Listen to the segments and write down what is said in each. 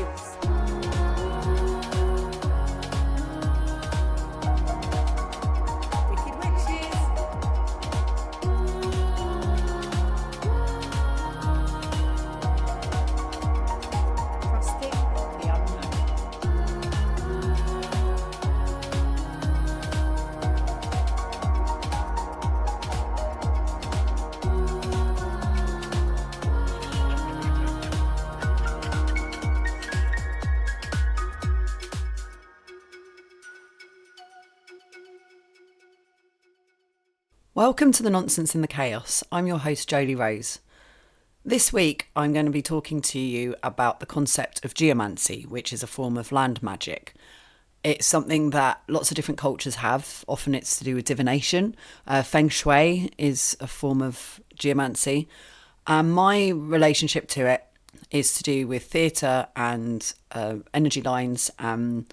chaos. Wicked witches. Trusting the unknown. Welcome to the Nonsense in the Chaos. I'm your host, Jolie Rose. This week, I'm going to be talking to you about the concept of geomancy, which is a form of land magic. It's something that lots of different cultures have. Often it's to do with divination. Feng Shui is a form of geomancy. And my relationship to it is to do with theatre and energy lines and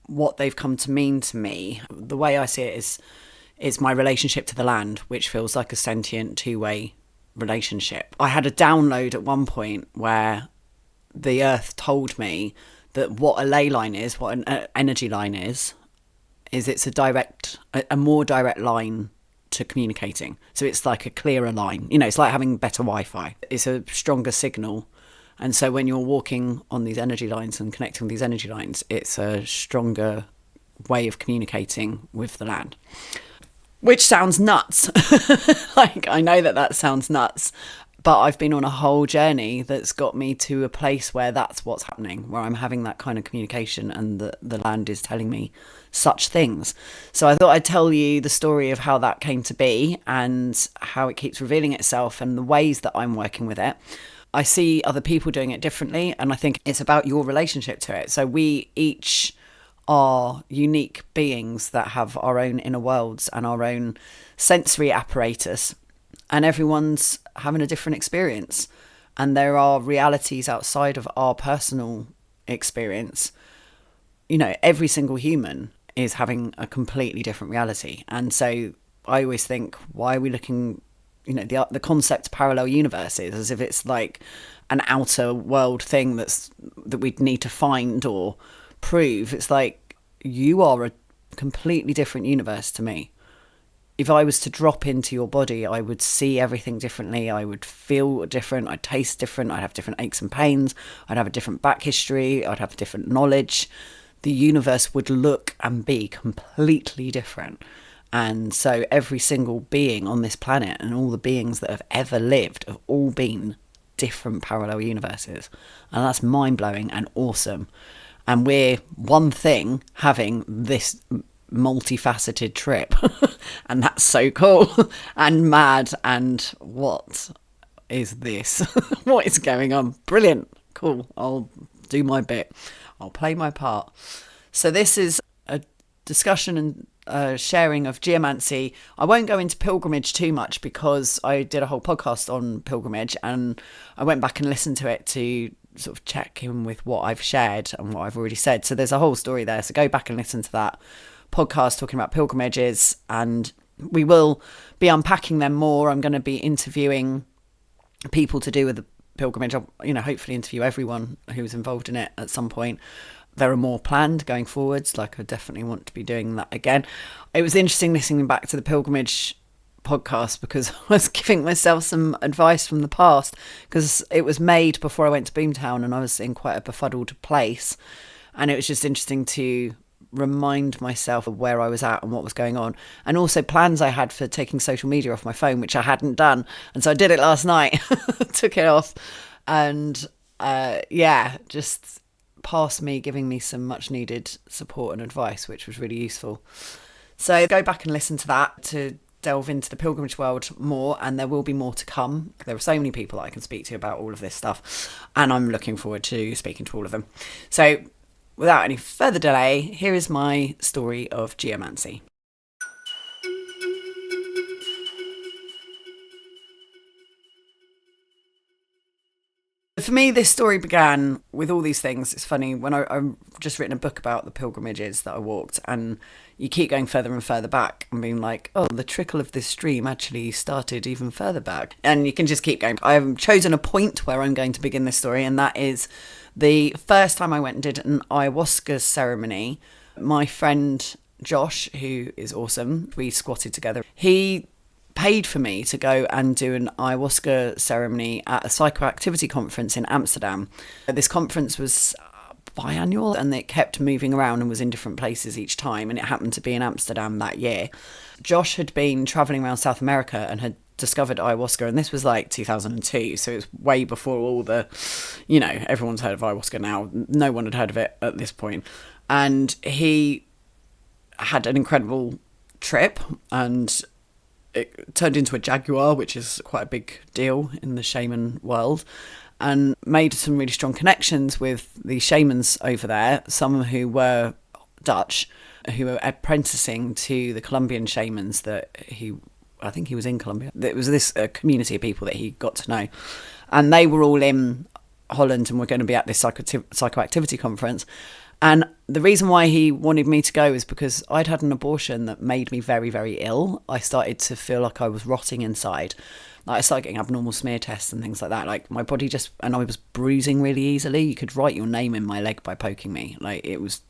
what they've come to mean to me. The way I see it is my relationship to the land, which feels like a sentient two-way relationship. I had a download at one point where the earth told me that what a ley line is, what an energy line is it's a more direct line to communicating. So it's like a clearer line. You know, it's like having better Wi-Fi. It's a stronger signal. And so when you're walking on these energy lines and connecting with these energy lines, it's a stronger way of communicating with the land. Which sounds nuts. Like, I know that sounds nuts, but I've been on a whole journey that's got me to a place where that's what's happening, where I'm having that kind of communication and the land is telling me such things. So I thought I'd tell you the story of how that came to be and how it keeps revealing itself and the ways that I'm working with it. I see other people doing it differently, and I think it's about your relationship to it. So we each are unique beings that have our own inner worlds and our own sensory apparatus, and everyone's having a different experience, and there are realities outside of our personal experience. You know, every single human is having a completely different reality, and so I always think, why are we looking, you know, the concept parallel universes, as if it's like an outer world thing that we'd need to find or prove. It's like, you are a completely different universe to me. If I was to drop into your body, I would see everything differently. I would feel different. I'd taste different. I'd have different aches and pains. I'd have a different back history. I'd have different knowledge. The universe would look and be completely different. And so every single being on this planet and all the beings that have ever lived have all been different parallel universes. And that's mind-blowing and awesome. And we're one thing having this multifaceted trip. And that's so cool and mad. And what is this? What is going on? Brilliant. Cool. I'll do my bit. I'll play my part. So this is a discussion and sharing of geomancy. I won't go into pilgrimage too much because I did a whole podcast on pilgrimage and I went back and listened to it to sort of check in with what I've shared and what I've already said. So there's a whole story there. So go back and listen to that podcast talking about pilgrimages, and we will be unpacking them more. I'm going to be interviewing people to do with the pilgrimage. I'll, you know, hopefully interview everyone who's involved in it at some point. There are more planned going forwards. Like, I definitely want to be doing that again. It was interesting listening back to the pilgrimage podcast because I was giving myself some advice from the past, because it was made before I went to Boomtown and I was in quite a befuddled place, and it was just interesting to remind myself of where I was at and what was going on, and also plans I had for taking social media off my phone, which I hadn't done, and so I did it last night. Took it off, and just past me giving me some much needed support and advice, which was really useful. So go back and listen to that to delve into the pilgrimage world more, and there will be more to come. There are so many people that I can speak to about all of this stuff, and I'm looking forward to speaking to all of them. So without any further delay, here is my story of geomancy. For me, this story began with all these things. It's funny, when I've just written a book about the pilgrimages that I walked, and you keep going further and further back and being like, oh, the trickle of this stream actually started even further back. And you can just keep going. I've chosen a point where I'm going to begin this story, and that is the first time I went and did an ayahuasca ceremony. My friend Josh, who is awesome, we squatted together. He paid for me to go and do an ayahuasca ceremony at a psychoactivity conference in Amsterdam. This conference was biannual, and it kept moving around and was in different places each time, and it happened to be in Amsterdam that year. Josh had been travelling around South America and had discovered ayahuasca, and this was like 2002, so it was way before all the, everyone's heard of ayahuasca now. No one had heard of it at this point. And he had an incredible trip, and it turned into a jaguar, which is quite a big deal in the shaman world, and made some really strong connections with the shamans over there, some who were Dutch, who were apprenticing to the Colombian shamans I think he was in Colombia. There was this community of people that he got to know, and they were all in Holland and were going to be at this psychoactivity conference. And the reason why he wanted me to go is because I'd had an abortion that made me very, very ill. I started to feel like I was rotting inside. Like, I started getting abnormal smear tests and things like that. Like, my body and I was bruising really easily. You could write your name in my leg by poking me. Like, it was,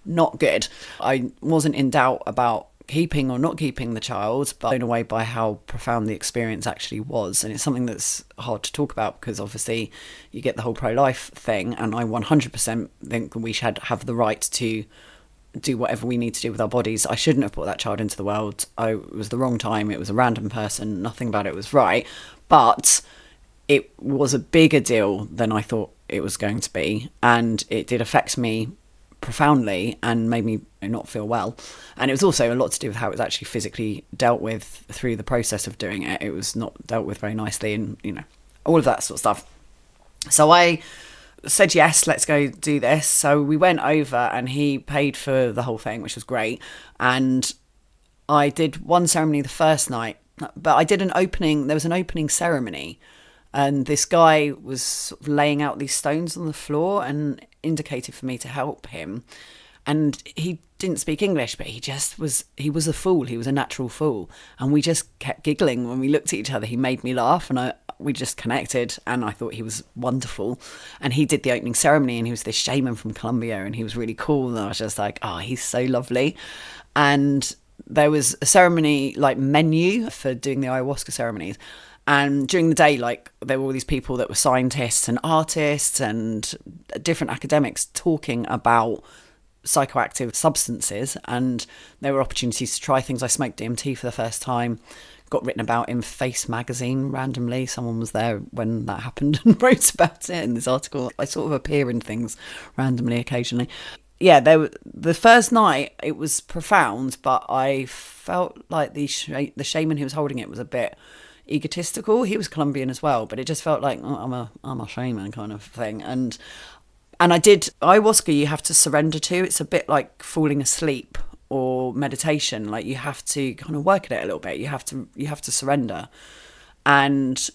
not good. I wasn't in doubt about keeping or not keeping the child, but blown away by how profound the experience actually was. And it's something that's hard to talk about because obviously you get the whole pro-life thing, and I 100% think we should have the right to do whatever we need to do with our bodies. I shouldn't have brought that child into the world. It was the wrong time. It was a random person. Nothing about it was right, but it was a bigger deal than I thought it was going to be, and it did affect me profoundly and made me not feel well. And it was also a lot to do with how it was actually physically dealt with through the process of doing it. It was not dealt with very nicely, and all of that sort of stuff. So I said, yes, let's go do this. So we went over, and he paid for the whole thing, which was great. And I did one ceremony the first night, but I did there was an opening ceremony, and this guy was sort of laying out these stones on the floor and indicated for me to help him. And he didn't speak English, but he was a fool. He was a natural fool. And we just kept giggling when we looked at each other. He made me laugh, and we just connected, and I thought he was wonderful. And he did the opening ceremony, and he was this shaman from Colombia, and he was really cool. And I was just like, oh, he's so lovely. And there was a ceremony menu for doing the ayahuasca ceremonies. And during the day, there were all these people that were scientists and artists and different academics talking about psychoactive substances, and there were opportunities to try things. I smoked DMT for the first time, got written about in Face magazine randomly. Someone was there when that happened and wrote about it in this article. I sort of appear in things randomly occasionally. Yeah, the first night, it was profound, but I felt like the shaman who was holding it was a bit egotistical. He was Colombian as well, but it just felt like, oh, I'm a shaman kind of thing. And I did ayahuasca. You have to surrender to. It's a bit like falling asleep or meditation. Like, you have to kind of work at it a little bit. You have to surrender. And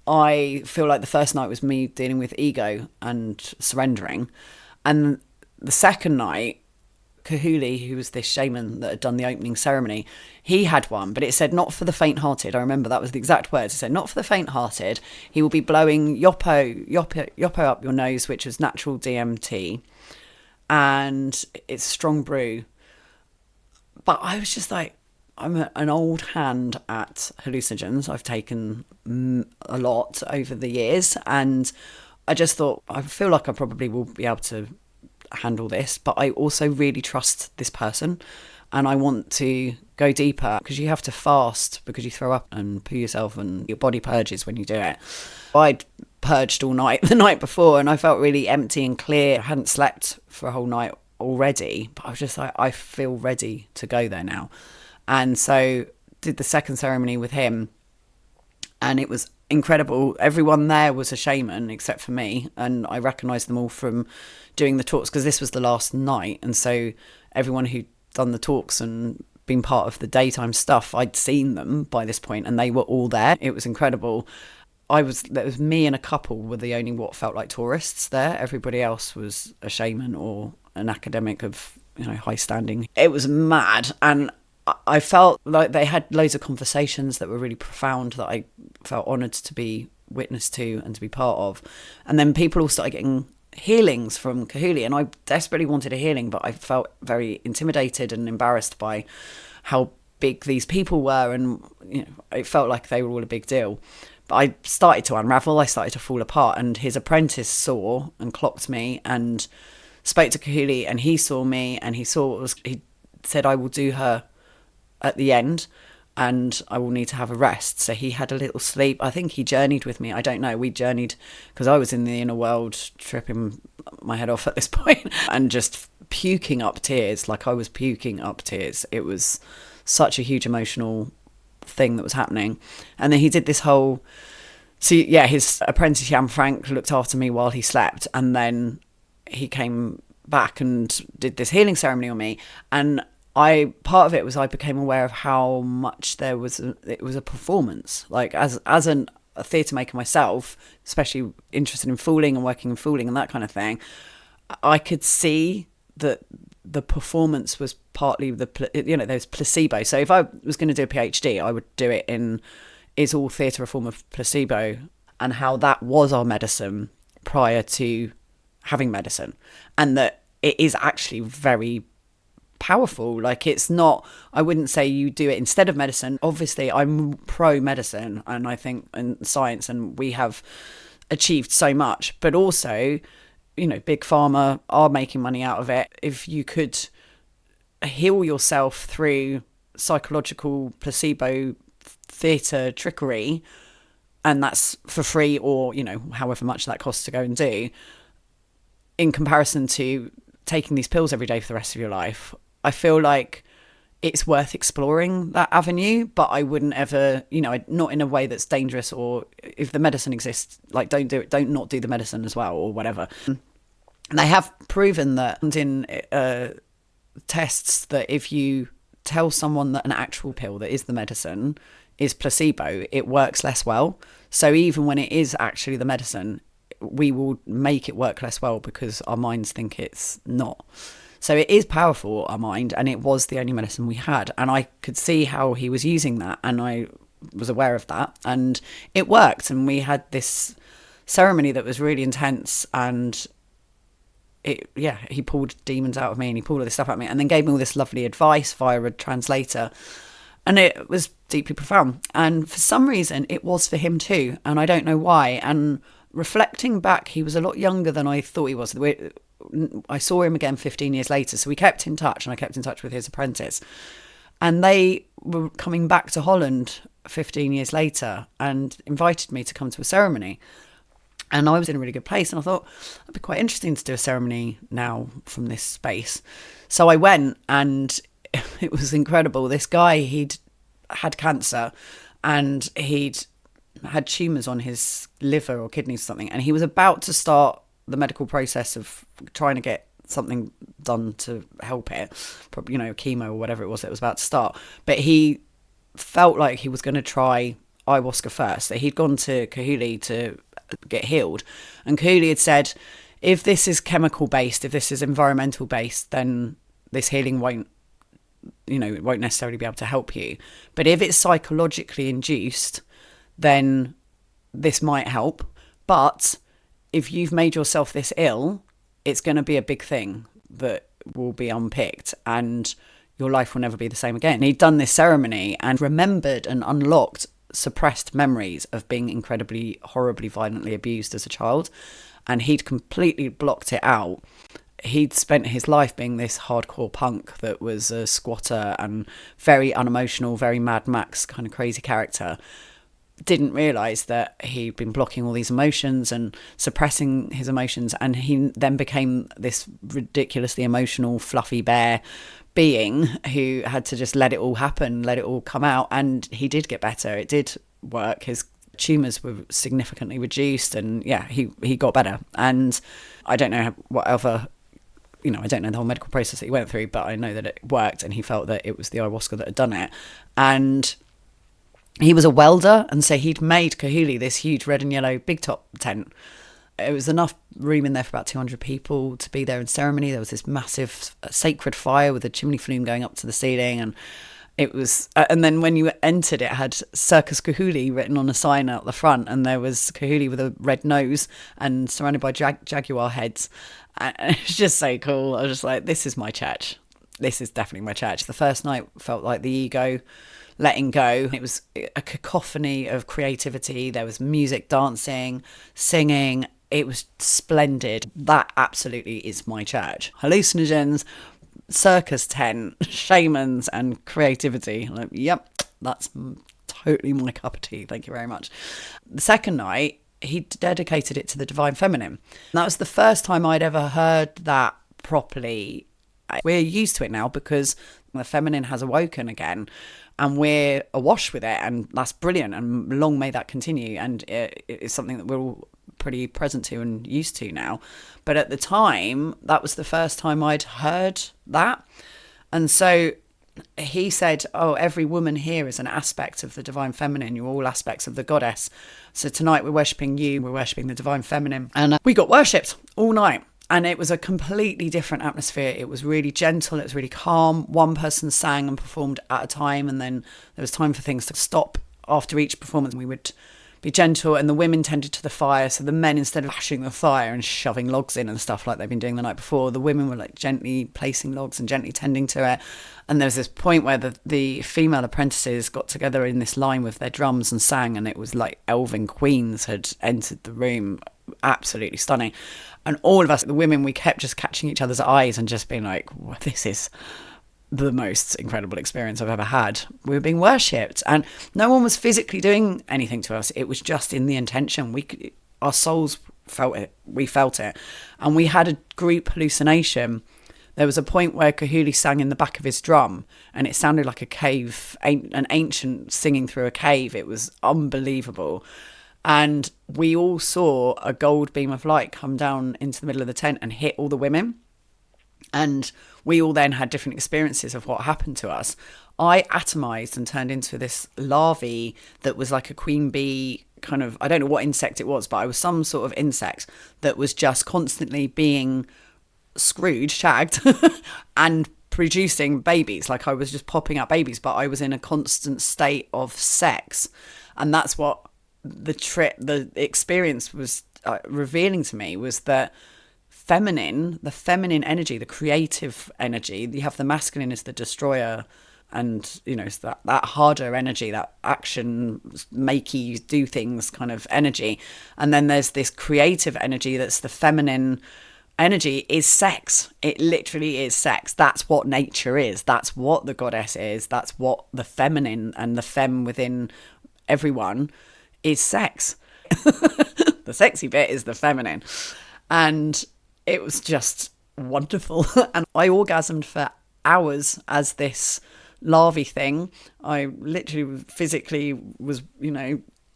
I feel like the first night was me dealing with ego and surrendering, and the second night, Kahuli, who was this shaman that had done the opening ceremony, he had one, but it said not for the faint-hearted. I remember that was the exact words. It said not for the faint-hearted. He will be blowing yopo up your nose, which was natural DMT, and it's strong brew. But I was just like, I'm an old hand at hallucinogens. I've taken a lot over the years, and I just thought, I feel like I probably will be able to handle this, but I also really trust this person, and I want to go deeper, because you have to fast because you throw up and poo yourself and your body purges when you do it. I'd purged all night the night before, and I felt really empty and clear. I hadn't slept for a whole night already, but I was just like, I feel ready to go there now. And so did the second ceremony with him, and it was incredible. Everyone there was a shaman except for me, and I recognised them all from doing the talks, because this was the last night, and so everyone who'd done the talks and been part of the daytime stuff, I'd seen them by this point, and they were all there. It was incredible. there was me and a couple were the only what felt like tourists there. Everybody else was a shaman or an academic of, high standing. It was mad. And I felt like they had loads of conversations that were really profound that I felt honoured to be witness to and to be part of. And then people all started getting healings from Kahuli, and I desperately wanted a healing, but I felt very intimidated and embarrassed by how big these people were, and it felt like they were all a big deal. But I started to unravel, I started to fall apart, and his apprentice saw and clocked me and spoke to Kahuli, and he saw me, and he said, I will do her at the end and I will need to have a rest. So he had a little sleep. I think he journeyed with me. I don't know. We journeyed because I was in the inner world tripping my head off at this point and just puking up tears. Like I was puking up tears. It was such a huge emotional thing that was happening. And then he did this whole... So yeah, his apprentice Jan Frank looked after me while he slept. And then he came back and did this healing ceremony on me. And part of it was I became aware of how much it was a performance. Like as a theatre maker myself, especially interested in fooling and working in fooling and that kind of thing, I could see that the performance was partly there's placebo. So if I was going to do a PhD, I would do it in is all theatre a form of placebo, and how that was our medicine prior to having medicine, and that it is actually very powerful. Like it's not, I wouldn't say you do it instead of medicine. Obviously I'm pro medicine, and I think in science, and we have achieved so much, but also big pharma are making money out of it. If you could heal yourself through psychological placebo theatre trickery, and that's for free, or however much that costs to go and do, in comparison to taking these pills every day for the rest of your life, I feel like it's worth exploring that avenue. But I wouldn't ever, not in a way that's dangerous, or if the medicine exists, like don't do it, don't not do the medicine as well, or whatever. And they have proven that in tests that if you tell someone that an actual pill that is the medicine is placebo, it works less well. So even when it is actually the medicine, we will make it work less well because our minds think it's not. So it is powerful, our mind, and it was the only medicine we had. And I could see how he was using that, and I was aware of that, and it worked. And we had this ceremony that was really intense, and he pulled demons out of me, and he pulled all this stuff out of me, and then gave me all this lovely advice via a translator. And it was deeply profound. And for some reason, it was for him too. And I don't know why. And reflecting back, he was a lot younger than I thought he was. I saw him again 15 years later. So we kept in touch, and I kept in touch with his apprentice. And they were coming back to Holland 15 years later and invited me to come to a ceremony. And I was in a really good place. And I thought, it'd be quite interesting to do a ceremony now from this space. So I went, and it was incredible. This guy, he'd had cancer, and he'd had tumours on his liver or kidneys or something, and he was about to start the medical process of trying to get something done to help it, probably chemo or whatever it was that was about to start. But he felt like he was going to try ayahuasca first. That he'd gone to Kahuli to get healed, and Kahuli had said, if this is chemical based, if this is environmental based, then this healing won't necessarily be able to help you. But if it's psychologically induced, then this might help. But if you've made yourself this ill, it's going to be a big thing that will be unpicked, and your life will never be the same again. And he'd done this ceremony and remembered and unlocked suppressed memories of being incredibly, horribly, violently abused as a child. And he'd completely blocked it out. He'd spent his life being this hardcore punk that was a squatter and very unemotional, very Mad Max kind of crazy character. Didn't realise that he'd been blocking all these emotions and suppressing his emotions, and he then became this ridiculously emotional, fluffy bear being who had to just let it all happen, let it all come out. And he did get better. It did work. His tumours were significantly reduced, and he got better. And I don't know what other... I don't know the whole medical process that he went through, but I know that it worked, and he felt that it was the ayahuasca that had done it. And he was a welder, and so he'd made Kahuli this huge red and yellow big top tent. It was enough room in there for about 200 people to be there in ceremony. There was this massive sacred fire with a chimney flume going up to the ceiling, and it was, and then when you entered, it had Circus Kahuli written on a sign out the front, and there was Kahuli with a red nose and surrounded by jaguar heads. And it's just so cool. I was just like, this is my church. This is definitely my church. The first night felt like the ego letting go. It was a cacophony of creativity. There was music, dancing, singing. It was splendid. That absolutely is my church. Hallucinogens, circus tent, shamans, and creativity. Like, yep, that's totally my cup of tea. Thank you very much. The second night, he dedicated it to the divine feminine. And that was the first time I'd ever heard that properly. We're used to it now because the feminine has awoken again, and we're awash with it, and that's brilliant, and long may that continue. And it's something that we're all pretty present to and used to now. But at the time, that was the first time I'd heard that. And so he said, oh, every woman here is an aspect of the divine feminine. You're all aspects of the goddess. So tonight we're worshipping you, we're worshipping the divine feminine. And we got worshipped all night. And it was a completely different atmosphere. It was really gentle. It was really calm. One person sang and performed at a time. And then there was time for things to stop after each performance. We would be gentle, and the women tended to the fire. So the men, instead of bashing the fire and shoving logs in and stuff like they've been doing the night before, the women were like gently placing logs and gently tending to it. And there was this point where the female apprentices got together in this line with their drums and sang, and it was like elven queens had entered the room. Absolutely stunning. And all of us, the women, we kept just catching each other's eyes and just being like, this is the most incredible experience I've ever had. We were being worshipped, and no one was physically doing anything to us. It was just in the intention. Our souls felt it. We felt it. And we had a group hallucination. There was a point where Kahuli sang in the back of his drum, and it sounded like a cave, an ancient singing through a cave. It was unbelievable. And we all saw a gold beam of light come down into the middle of the tent and hit all the women. And we all then had different experiences of what happened to us. I atomized and turned into this larvae that was like a queen bee kind of, I don't know what insect it was, but I was some sort of insect that was just constantly being screwed, shagged, and producing babies. Like I was just popping out babies, but I was in a constant state of sex. And that's what the experience was revealing to me, was that the feminine energy, the creative energy. You have the masculine as the destroyer, and it's that harder energy, that action, makey, do things kind of energy. And then there's this creative energy that's the feminine energy, is sex. It literally is sex. That's what nature is. That's what the goddess is. That's what the feminine and the femme within everyone is, sex. The sexy bit is the feminine. And it was just wonderful. And I orgasmed for hours as this larvae thing. I literally physically was,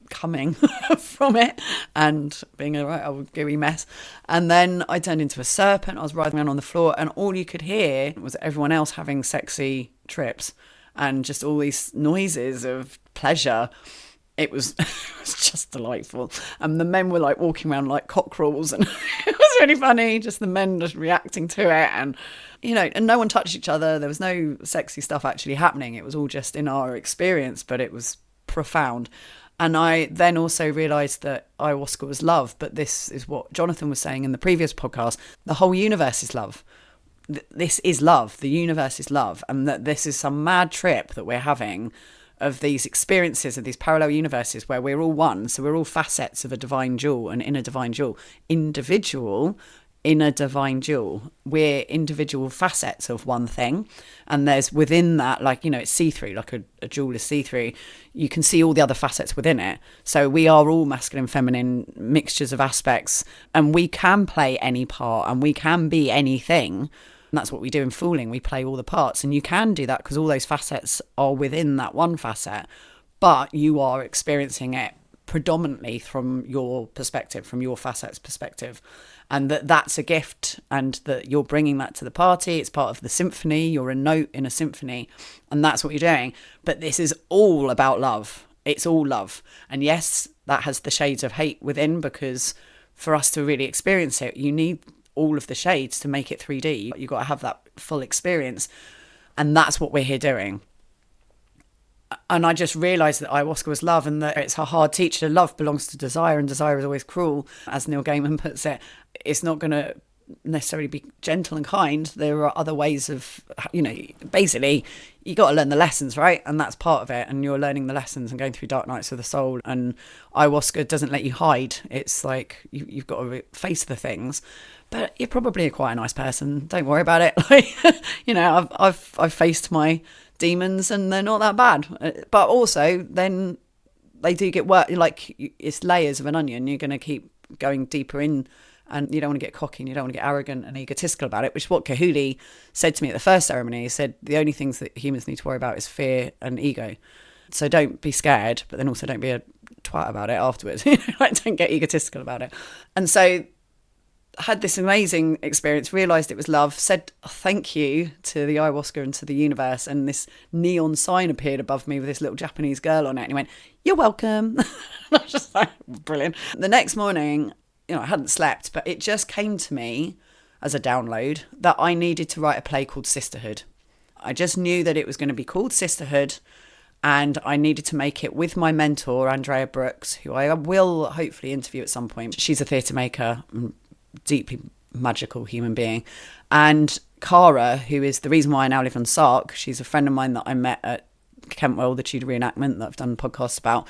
coming from it and being a right old gooey mess. And then I turned into a serpent. I was writhing around on the floor, and all you could hear was everyone else having sexy trips and just all these noises of pleasure. It was just delightful. And the men were like walking around like cockerels, and it was really funny, just the men just reacting to it. And, and no one touched each other. There was no sexy stuff actually happening. It was all just in our experience, but it was profound. And I then also realised that ayahuasca was love, but this is what Jonathan was saying in the previous podcast. The whole universe is love. This is love. The universe is love. And that this is some mad trip that we're having of these experiences of these parallel universes where we're all one. So we're all facets of a divine jewel, an inner divine jewel. Individual inner divine jewel. We're individual facets of one thing. And there's within that, it's see-through, like a jewel is see-through. You can see all the other facets within it. So we are all masculine, feminine, mixtures of aspects. And we can play any part, and we can be anything. And that's what we do in Fooling. We play all the parts, and you can do that because all those facets are within that one facet, but you are experiencing it predominantly from your perspective, from your facet's perspective. And that's a gift, and that you're bringing that to the party. It's part of the symphony. You're a note in a symphony, and that's what you're doing. But this is all about love. It's all love. And yes, that has the shades of hate within, because for us to really experience it, you need all of the shades to make it 3D. You've got to have that full experience. And that's what we're here doing. And I just realised that ayahuasca was love, and that it's a hard teacher. Love belongs to desire, and desire is always cruel. As Neil Gaiman puts it, it's not going to necessarily be gentle and kind. There are other ways of, basically, you got to learn the lessons, right? And that's part of it. And you're learning the lessons and going through dark nights of the soul. And ayahuasca doesn't let you hide. It's like you've got to face the things. But you're probably quite a nice person. Don't worry about it. I've faced my demons and they're not that bad. But also, then they do get work. Like, it's layers of an onion. You're going to keep going deeper in, and you don't want to get cocky and you don't want to get arrogant and egotistical about it, which is what Kahuli said to me at the first ceremony. He said the only things that humans need to worry about is fear and ego. So don't be scared, but then also don't be a twat about it afterwards. Don't get egotistical about it. And so I had this amazing experience, realised it was love, said thank you to the ayahuasca and to the universe, and this neon sign appeared above me with this little Japanese girl on it, and he went, "You're welcome." I was just like, brilliant. The next morning, I hadn't slept, but it just came to me as a download that I needed to write a play called Sisterhood. I just knew that it was going to be called Sisterhood, and I needed to make it with my mentor, Andrea Brooks, who I will hopefully interview at some point. She's a theatre maker, deeply magical human being. And Cara, who is the reason why I now live on Sark, she's a friend of mine that I met at Kentwell, the Tudor reenactment that I've done podcasts about.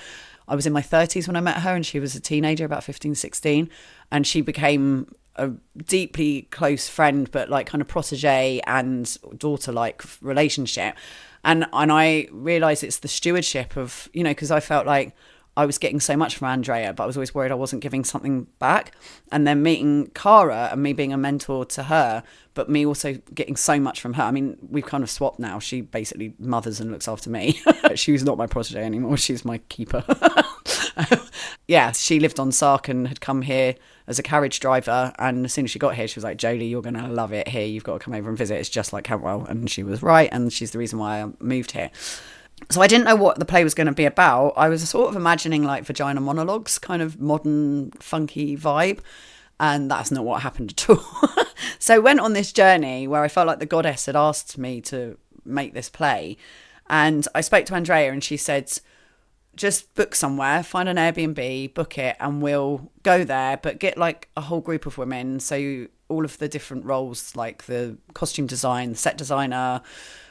I was in my 30s when I met her, and she was a teenager, about 15, 16. And she became a deeply close friend, but like kind of protege and daughter-like relationship. And I realised it's the stewardship of, because I felt like I was getting so much from Andrea, but I was always worried I wasn't giving something back. And then meeting Cara and me being a mentor to her, but me also getting so much from her. I mean, we've kind of swapped now. She basically mothers and looks after me. She's not my protege anymore. She's my keeper. Yeah, she lived on Sark and had come here as a carriage driver. And as soon as she got here, she was like, "Jolie, you're going to love it here. You've got to come over and visit. It's just like Kentwell." And she was right. And she's the reason why I moved here. So I didn't know what the play was going to be about. I was sort of imagining like vagina monologues, kind of modern, funky vibe. And that's not what happened at all. So I went on this journey where I felt like the goddess had asked me to make this play. And I spoke to Andrea and she said, just book somewhere, find an Airbnb, book it, and we'll go there, but get like a whole group of women. So all of the different roles, like the costume design, set designer,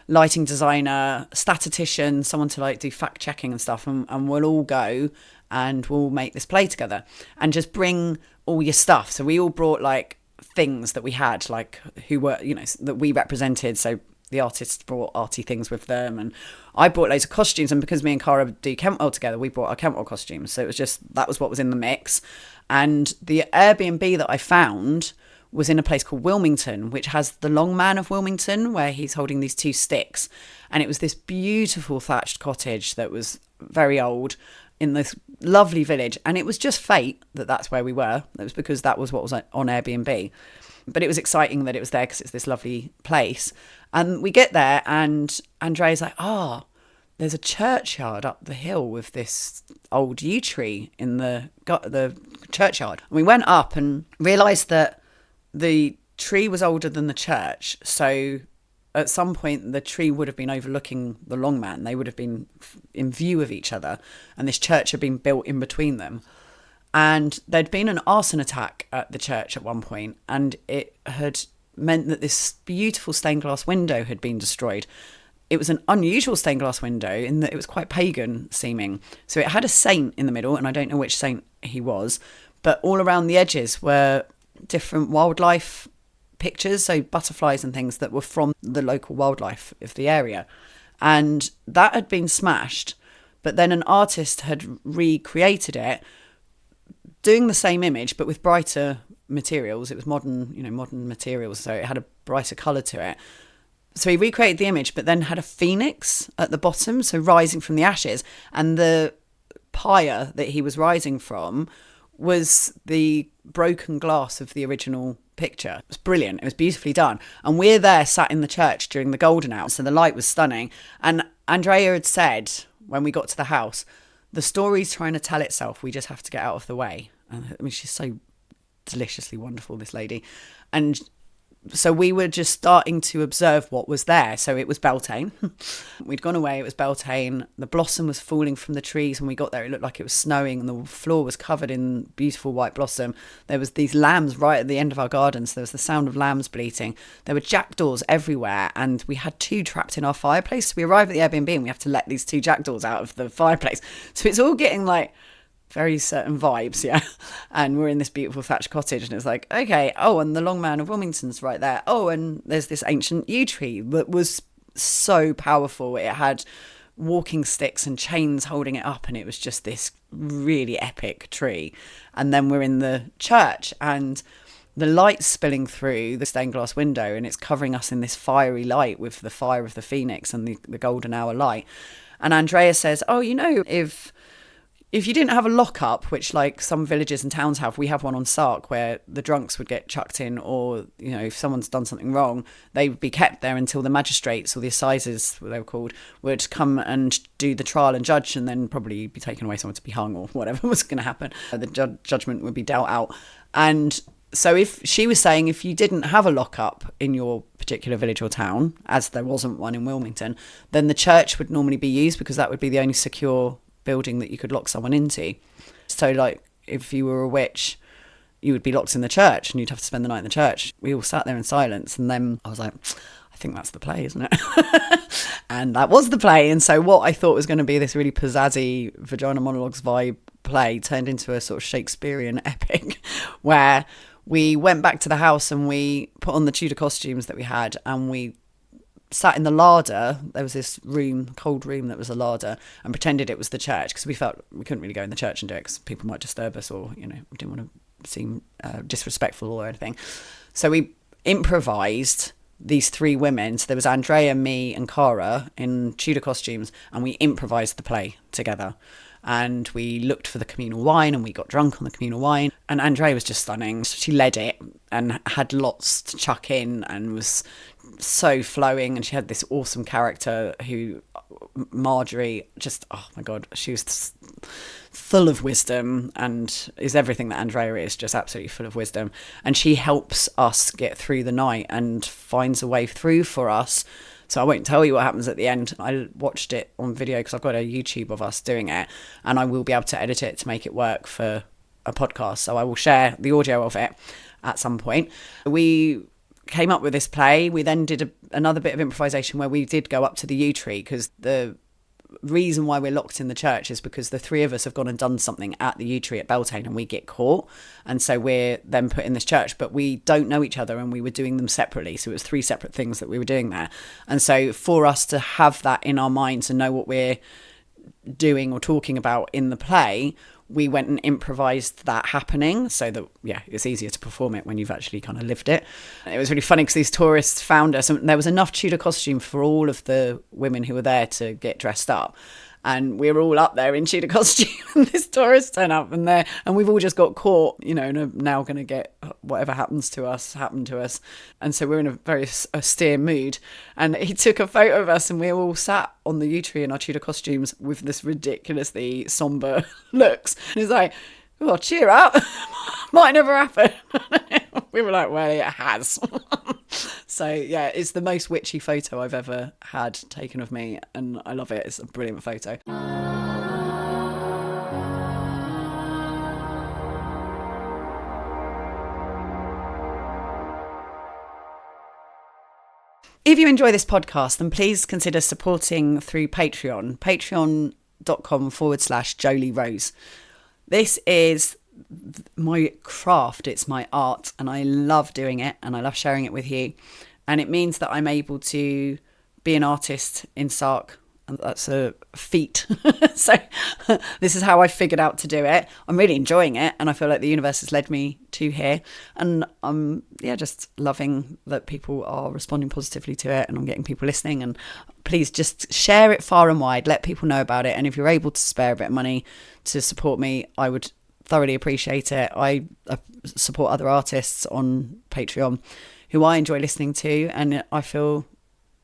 lighting designer, statistician, someone to like do fact checking and stuff, and we'll all go and we'll make this play together, and just bring all your stuff. So we all brought like things that we had, like who were, that we represented. So the artists brought arty things with them, and I brought loads of costumes. And because me and Cara do Kentwell together, we brought our Kentwell costumes. So it was just, that was what was in the mix. And the Airbnb that I found was in a place called Wilmington, which has the long man of Wilmington, where he's holding these two sticks. And it was this beautiful thatched cottage that was very old in this lovely village. And it was just fate that that's where we were. It was because that was what was on Airbnb. But it was exciting that it was there because it's this lovely place. And we get there and Andrea's like, there's a churchyard up the hill with this old yew tree in the churchyard. And we went up and realised that the tree was older than the church. So at some point, the tree would have been overlooking the long man. They would have been in view of each other. And this church had been built in between them. And there'd been an arson attack at the church at one point, and it had meant that this beautiful stained glass window had been destroyed. It was an unusual stained glass window in that it was quite pagan seeming. So it had a saint in the middle, and I don't know which saint he was, but all around the edges were different wildlife pictures, so butterflies and things that were from the local wildlife of the area. And that had been smashed, but then an artist had recreated it, doing the same image but with brighter materials. It was modern materials, so it had a brighter colour to it. So he recreated the image but then had a phoenix at the bottom, so rising from the ashes, and the pyre that he was rising from was the broken glass of the original picture. It was brilliant. It was beautifully done. And we're there sat in the church during the golden hour, so the light was stunning. And Andrea had said when we got to the house the story's trying to tell itself. We just have to get out of the way. And I mean, she's so deliciously wonderful, this lady. And so we were just starting to observe what was there. So it was Beltane. We'd gone away. It was Beltane. The blossom was falling from the trees. When we got there, it looked like it was snowing and the floor was covered in beautiful white blossom. There was these lambs right at the end of our garden. So there was the sound of lambs bleating. There were jackdaws everywhere. And we had 2 trapped in our fireplace. So we arrived at the Airbnb and we have to let these 2 jackdaws out of the fireplace. So it's all getting like very certain vibes, yeah. And we're in this beautiful thatched cottage and it's like, okay, oh, and the Long Man of Wilmington's right there. Oh, and there's this ancient yew tree that was so powerful. It had walking sticks and chains holding it up, and it was just this really epic tree. And then we're in the church and the light's spilling through the stained glass window and it's covering us in this fiery light with the fire of the phoenix and the golden hour light. And Andrea says, oh, you know, if you didn't have a lockup, which like some villages and towns have, we have one on Sark where the drunks would get chucked in, or, you know, if someone's done something wrong, they would be kept there until the magistrates, or the assizes, what they were called, would come and do the trial and judge, and then probably be taken away somewhere to be hung or whatever was going to happen. The judgment would be dealt out. And so if she was saying if you didn't have a lockup in your particular village or town, as there wasn't one in Wilmington, then the church would normally be used because that would be the only secure building that you could lock someone into. So like if you were a witch, you would be locked in the church and you'd have to spend the night in the church. We all sat there in silence, and then I was like, I think that's the play, isn't it? And that was the play. And so what I thought was going to be this really pizzazzy vagina monologues vibe play turned into a sort of Shakespearean epic where we went back to the house and we put on the Tudor costumes that we had, and we sat in the larder. There was this room, cold room that was a larder, and pretended it was the church because we felt we couldn't really go in the church and do it because people might disturb us, or, you know, we didn't want to seem disrespectful or anything. So we improvised these 3 women. So there was Andrea, me and Cara in Tudor costumes, and we improvised the play together. And we looked for the communal wine and we got drunk on the communal wine. And Andrea was just stunning. She led it and had lots to chuck in and was so flowing. And she had this awesome character who, Marjorie, just, oh my God, she was full of wisdom and is everything that Andrea is, just absolutely full of wisdom. And she helps us get through the night and finds a way through for us. So I won't tell you what happens at the end. I watched it on video because I've got a YouTube of us doing it, and I will be able to edit it to make it work for a podcast. So I will share the audio of it at some point. We came up with this play. We then did another bit of improvisation where we did go up to the yew tree, because the reason why we're locked in the church is because the 3 of us have gone and done something at the yew tree at Beltane and we get caught, and so we're then put in this church, but we don't know each other and we were doing them separately. So it was 3 separate things that we were doing there. And so for us to have that in our minds and know what we're doing or talking about in the play, we went and improvised that happening so that, yeah, it's easier to perform it when you've actually kind of lived it. And it was really funny because these tourists found us, and there was enough Tudor costume for all of the women who were there to get dressed up. And we were all up there in Tudor costume, and this tourist turned up, and we've all just got caught, you know, and are now going to get whatever happen to us. And so we're in a very austere mood. And he took a photo of us, and we all sat on the yew tree in our Tudor costumes with this ridiculously somber looks. And he's like, "Oh, cheer up, might never happen." We were like, "Well, it has." So yeah, it's the most witchy photo I've ever had taken of me, and I love it. It's a brilliant photo. If you enjoy this podcast, then please consider supporting through Patreon, patreon.com/Jolie Rose. This is my craft, it's my art, and I love doing it and I love sharing it with you. And it means that I'm able to be an artist in Sark, and that's a feat. So this is how I figured out to do it. I'm really enjoying it, and I feel like the universe has led me to here, and I'm just loving that people are responding positively to it, and I'm getting people listening. And please just share it far and wide, let people know about it. And if you're able to spare a bit of money to support me, I would thoroughly appreciate it. I support other artists on Patreon who I enjoy listening to, and I feel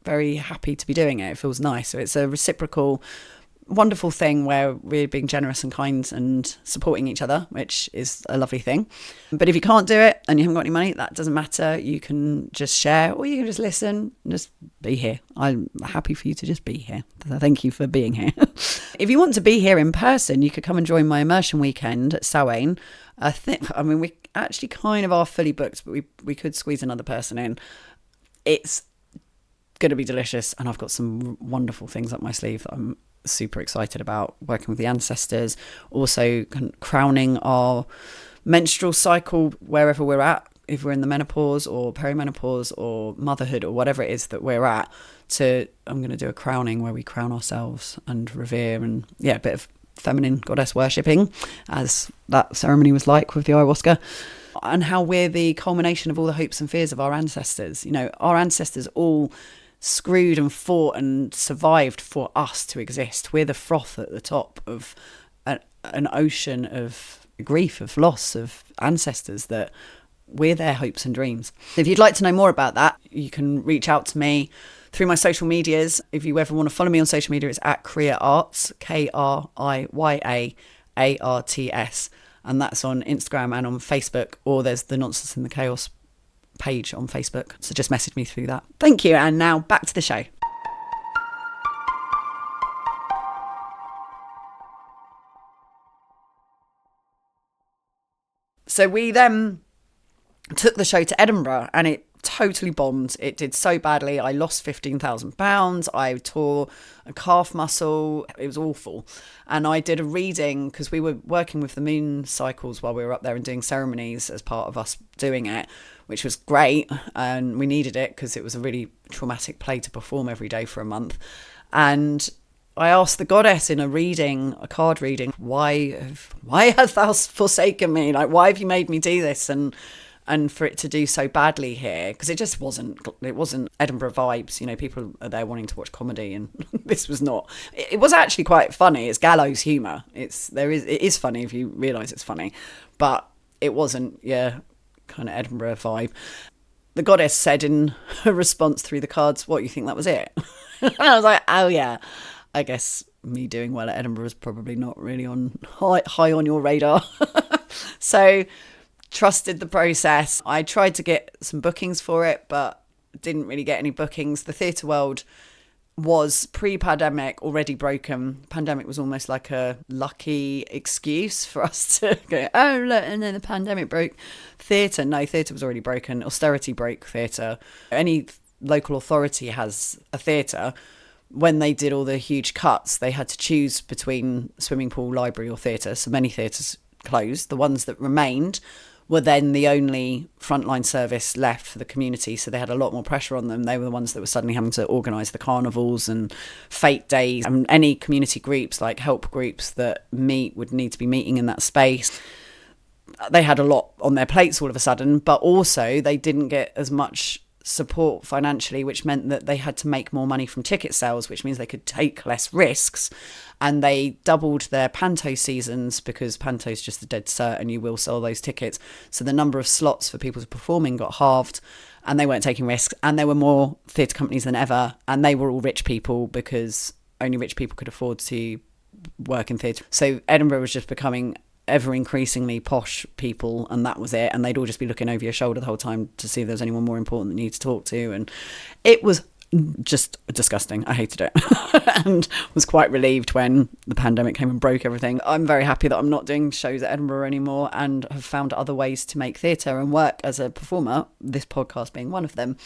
very happy to be doing it. It feels nice. So it's a reciprocal wonderful thing where we're being generous and kind and supporting each other, which is a lovely thing. But if you can't do it and you haven't got any money, that doesn't matter. You can just share, or you can just listen and just be here. I'm happy for you to just be here. Thank you for being here. If you want to be here in person, you could come and join my immersion weekend at SAUCY. We actually kind of are fully booked, but we could squeeze another person in. It's going to be delicious, and I've got some wonderful things up my sleeve that I'm super excited about, working with the ancestors, also crowning our menstrual cycle wherever we're at, if we're in the menopause or perimenopause or motherhood or whatever it is that we're at. I'm going to do a crowning where we crown ourselves and revere, and a bit of feminine goddess worshipping, as that ceremony was like with the ayahuasca, and how we're the culmination of all the hopes and fears of our ancestors. Our ancestors all screwed and fought and survived for us to exist. We're the froth at the top of an ocean of grief, of loss, of ancestors, that we're their hopes and dreams. If you'd like to know more about that, you can reach out to me through my social medias. If you ever want to follow me on social media, it's at Kriya Arts, KRIYAARTS, and that's on Instagram and on Facebook, or there's the Nonsense in the Chaos page on Facebook, so just message me through that. Thank you, and now back to the show. So we then took the show to Edinburgh, and it totally bombed. It did so badly. I lost £15,000. I tore a calf muscle. It was awful. And I did a reading, because we were working with the moon cycles while we were up there and doing ceremonies as part of us doing it, which was great. And we needed it because it was a really traumatic play to perform every day for a month. And I asked the goddess in a card reading, why hast thou forsaken me? Like, why have you made me do this? And for it to do so badly here, because it wasn't Edinburgh vibes. People are there wanting to watch comedy, and this was not. It was actually quite funny. It's gallows humour. It is funny if you realise it's funny, but it wasn't kind of Edinburgh vibe. The goddess said in her response through the cards, "What, you think that was it?" And I was like, "Oh yeah, I guess me doing well at Edinburgh is probably not really on high on your radar." So trusted the process. I tried to get some bookings for it, but didn't really get any bookings. The theatre world was pre-pandemic already broken. Pandemic was almost like a lucky excuse for us to go, oh look, and then the pandemic broke theatre. No, theatre was already broken. Austerity broke theatre. Any local authority has a theatre. When they did all the huge cuts, they had to choose between swimming pool, library or theatre. So many theatres closed. The ones that remained were then the only frontline service left for the community, so they had a lot more pressure on them. They were the ones that were suddenly having to organise the carnivals and fete days, and any community groups, like help groups that would need to be meeting in that space. They had a lot on their plates all of a sudden, but also they didn't get as much support financially, which meant that they had to make more money from ticket sales, which means they could take less risks. And they doubled their panto seasons, because panto's just a dead cert and you will sell those tickets. So the number of slots for people to performing got halved, and they weren't taking risks. And there were more theatre companies than ever, and they were all rich people, because only rich people could afford to work in theatre. So Edinburgh was just becoming ever increasingly posh people, and that was it. And they'd all just be looking over your shoulder the whole time to see if there was anyone more important that you need to talk to. And it was just disgusting. I hated it and was quite relieved when the pandemic came and broke everything. I'm very happy that I'm not doing shows at Edinburgh anymore, and have found other ways to make theatre and work as a performer, this podcast being one of them,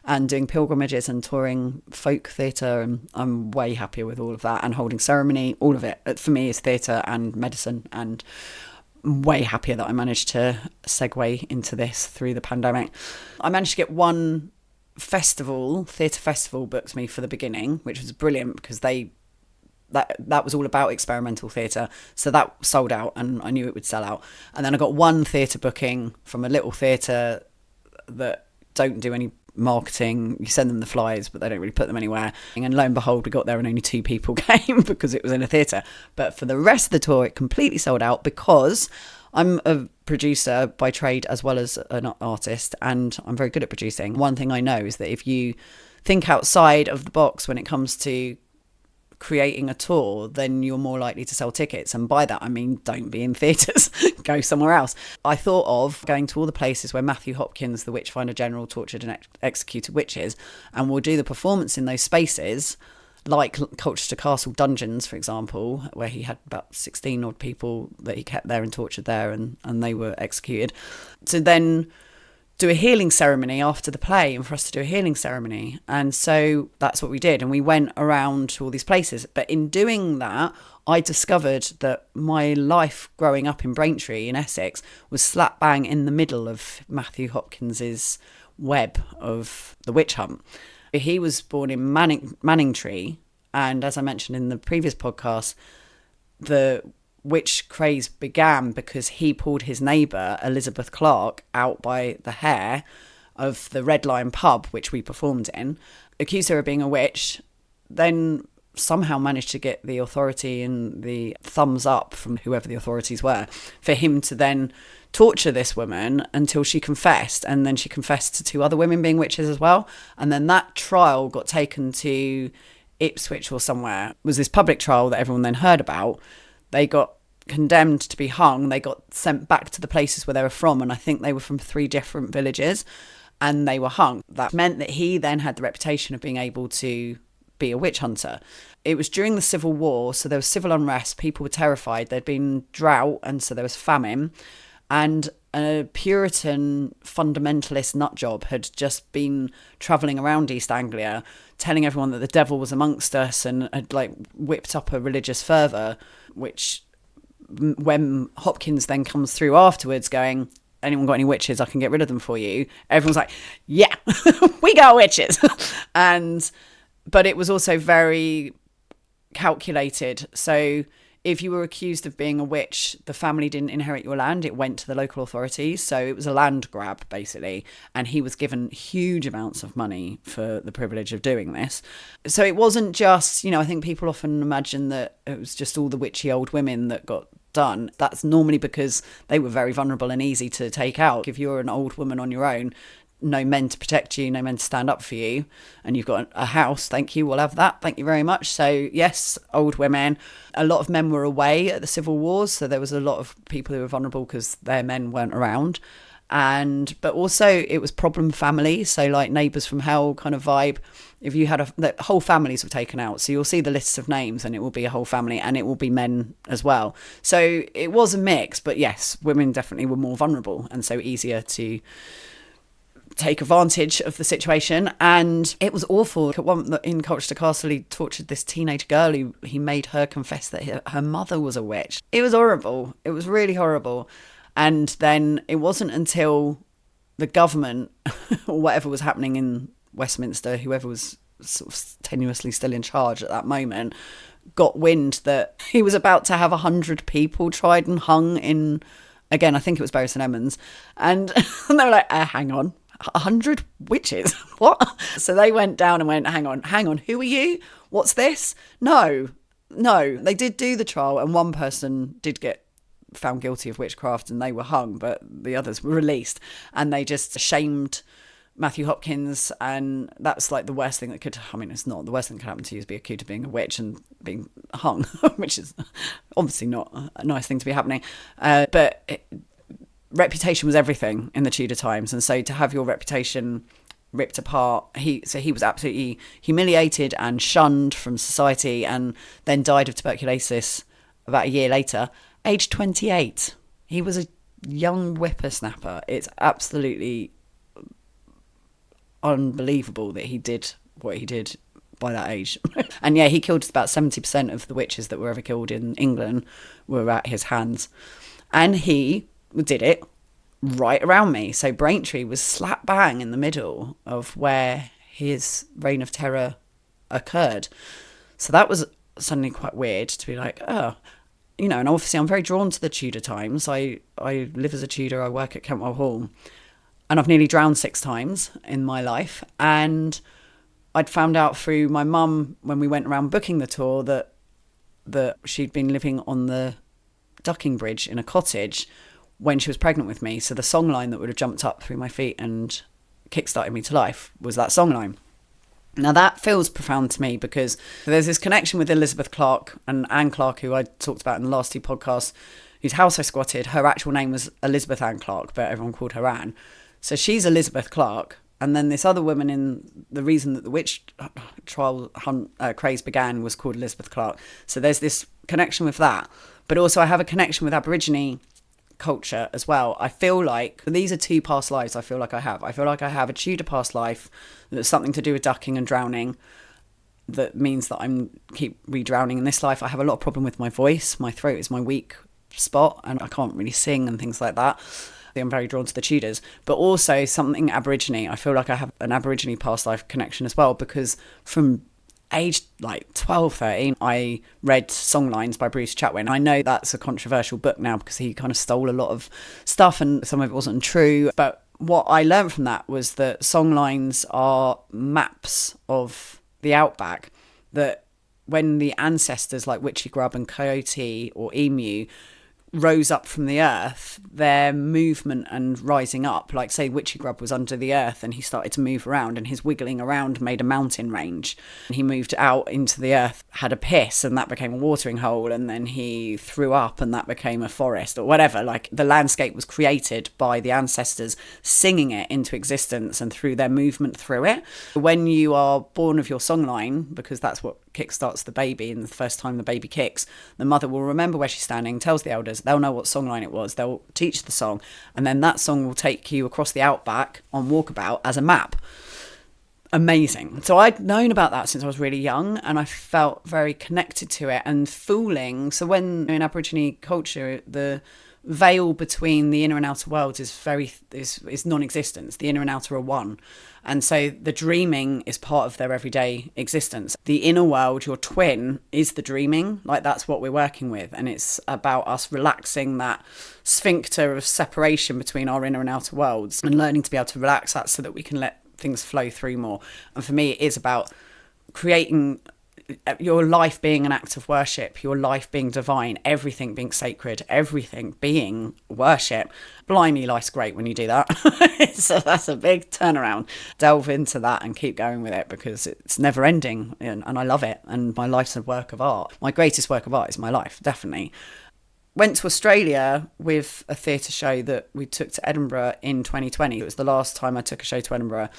and doing pilgrimages and touring folk theatre. And I'm way happier with all of that, and holding ceremony. All of it for me is theatre and medicine, and I'm way happier that I managed to segue into this through the pandemic. I managed to get one theatre festival booked me for the beginning, which was brilliant, because that was all about experimental theatre. So that sold out, and I knew it would sell out. And then I got one theatre booking from a little theatre that don't do any marketing. You send them the flyers, but they don't really put them anywhere. And lo and behold, we got there and only 2 people came, because it was in a theatre. But for the rest of the tour, it completely sold out, because I'm a producer by trade as well as an artist, and I'm very good at producing. One thing I know is that if you think outside of the box when it comes to creating a tour, then you're more likely to sell tickets. And by that, I mean, don't be in theatres, go somewhere else. I thought of going to all the places where Matthew Hopkins, the Witchfinder General, tortured and executed witches, and we'll do the performance in those spaces, like Colchester Castle dungeons, for example, where he had about 16 odd people that he kept there and tortured there, and they were executed. To then do a healing ceremony after the play, and for us to do a healing ceremony. And so that's what we did. And we went around to all these places. But in doing that, I discovered that my life growing up in Braintree in Essex was slap bang in the middle of Matthew Hopkins's web of the witch hunt. He was born in Manningtree. And as I mentioned in the previous podcast, the witch craze began because he pulled his neighbour, Elizabeth Clark, out by the hair of the Red Lion pub, which we performed in, accused her of being a witch, then somehow managed to get the authority and the thumbs up from whoever the authorities were for him to then torture this woman until she confessed. And then she confessed to 2 other women being witches as well. And then that trial got taken to Ipswich or somewhere. It was this public trial that everyone then heard about. They got condemned to be hung. They got sent back to the places where they were from, and I think they were from 3 different villages, and they were hung. That meant that he then had the reputation of being able to be a witch hunter. It was during the Civil War, so there was civil unrest. People were terrified. There'd been drought, and so there was famine, and a Puritan fundamentalist nutjob had just been travelling around East Anglia telling everyone that the devil was amongst us, and had whipped up a religious fervour, which when Hopkins then comes through afterwards going, anyone got any witches, I can get rid of them for you, everyone's like, yeah, we got witches. But it was also very calculated. So if you were accused of being a witch, the family didn't inherit your land, it went to the local authorities. So it was a land grab, basically. And he was given huge amounts of money for the privilege of doing this. So it wasn't just, I think people often imagine that it was just all the witchy old women that got done. That's normally because they were very vulnerable and easy to take out. If you're an old woman on your own, no men to protect you, no men to stand up for you, and you've got a house, thank you, we'll have that, thank you very much. So yes, old women. A lot of men were away at the civil wars, so there was a lot of people who were vulnerable because their men weren't around. But also it was problem family, so like neighbours from hell kind of vibe. If you had the whole families were taken out, so you'll see the lists of names and it will be a whole family, and it will be men as well. So it was a mix, but yes, women definitely were more vulnerable and so easier to take advantage of the situation. And it was awful. In Colchester Castle, he tortured this teenage girl. He made her confess that her mother was a witch. It was horrible. It was really horrible. And then it wasn't until the government or whatever was happening in Westminster, whoever was sort of tenuously still in charge at that moment, got wind that he was about to have 100 people tried and hung in, again, I think it was Bury St Edmunds. And they were like, hang on. 100 witches? What? So they went down and went, hang on, who are you? What's this? No, they did do the trial, and one person did get found guilty of witchcraft and they were hung, but the others were released, and they just shamed Matthew Hopkins. And that's like the worst thing that could, it's not the worst thing that could happen to you is be accused of being a witch and being hung, which is obviously not a nice thing to be happening. Reputation was everything in the Tudor times, and so to have your reputation ripped apart, he was absolutely humiliated and shunned from society, and then died of tuberculosis about a year later, aged 28. He was a young whippersnapper. It's absolutely unbelievable that he did what he did by that age. And yeah, he killed about 70% of the witches that were ever killed in England were at his hands, and he did it right around me. So Braintree was slap bang in the middle of where his reign of terror occurred. So that was suddenly quite weird to be like, and obviously I'm very drawn to the Tudor times. I live as a Tudor, I work at Kentwell Hall, and I've nearly drowned 6 times in my life. And I'd found out through my mum when we went around booking the tour that she'd been living on the Ducking Bridge in a cottage when she was pregnant with me. So the songline that would have jumped up through my feet and kickstarted me to life was that songline. Now that feels profound to me because there's this connection with Elizabeth Clark and Anne Clark, who I talked about in the last two podcasts, whose house I squatted. Her actual name was Elizabeth Anne Clark, but everyone called her Anne. So she's Elizabeth Clark. And then this other woman in the reason that the witch trial hunt craze began was called Elizabeth Clark. So there's this connection with that. But also I have a connection with Aborigine culture as well. I feel like these are two past lives I feel like I have. I feel like I have a Tudor past life that's something to do with ducking and drowning. That means that I'm keep re-drowning in this life. I have a lot of problem with my voice. My throat is my weak spot and I can't really sing and things like that. I'm very drawn to the Tudors, but also something Aborigine. I feel like I have an Aborigine past life connection as well, because from age like 12, 13, I read Songlines by Bruce Chatwin. I know that's a controversial book now because he kind of stole a lot of stuff and some of it wasn't true. But what I learned from that was that songlines are maps of the outback, that when the ancestors like Witchy Grub and Coyote or Emu rose up from the earth, their movement and rising up, like say Witchy Grub was under the earth and he started to move around, and his wiggling around made a mountain range. He moved out into the earth, had a piss, and that became a watering hole, and then he threw up and that became a forest or whatever. Like the landscape was created by the ancestors singing it into existence and through their movement through it. When you are born of your songline, because that's what kickstarts the baby, and the first time the baby kicks, the mother will remember where she's standing, tells the elders, they'll know what songline it was, they'll teach the song, and then that song will take you across the outback on walkabout as a map. Amazing. So I'd known about that since I was really young, and I felt very connected to it and fooling. So when in Aborigine culture, the veil between the inner and outer worlds is non-existent. The inner and outer are one. And so the dreaming is part of their everyday existence. The inner world, your twin, is the dreaming. Like that's what we're working with. And it's about us relaxing that sphincter of separation between our inner and outer worlds and learning to be able to relax that so that we can let things flow through more. And for me, it is about creating your life being an act of worship, your life being divine, everything being sacred, everything being worship. Blimey, life's great when you do that. So that's a big turnaround. Delve into that and keep going with it because it's never ending, and I love it. And my life's a work of art. My greatest work of art is my life, definitely. Went to Australia with a theatre show that we took to Edinburgh in 2020. It was the last time I took a show to Edinburgh.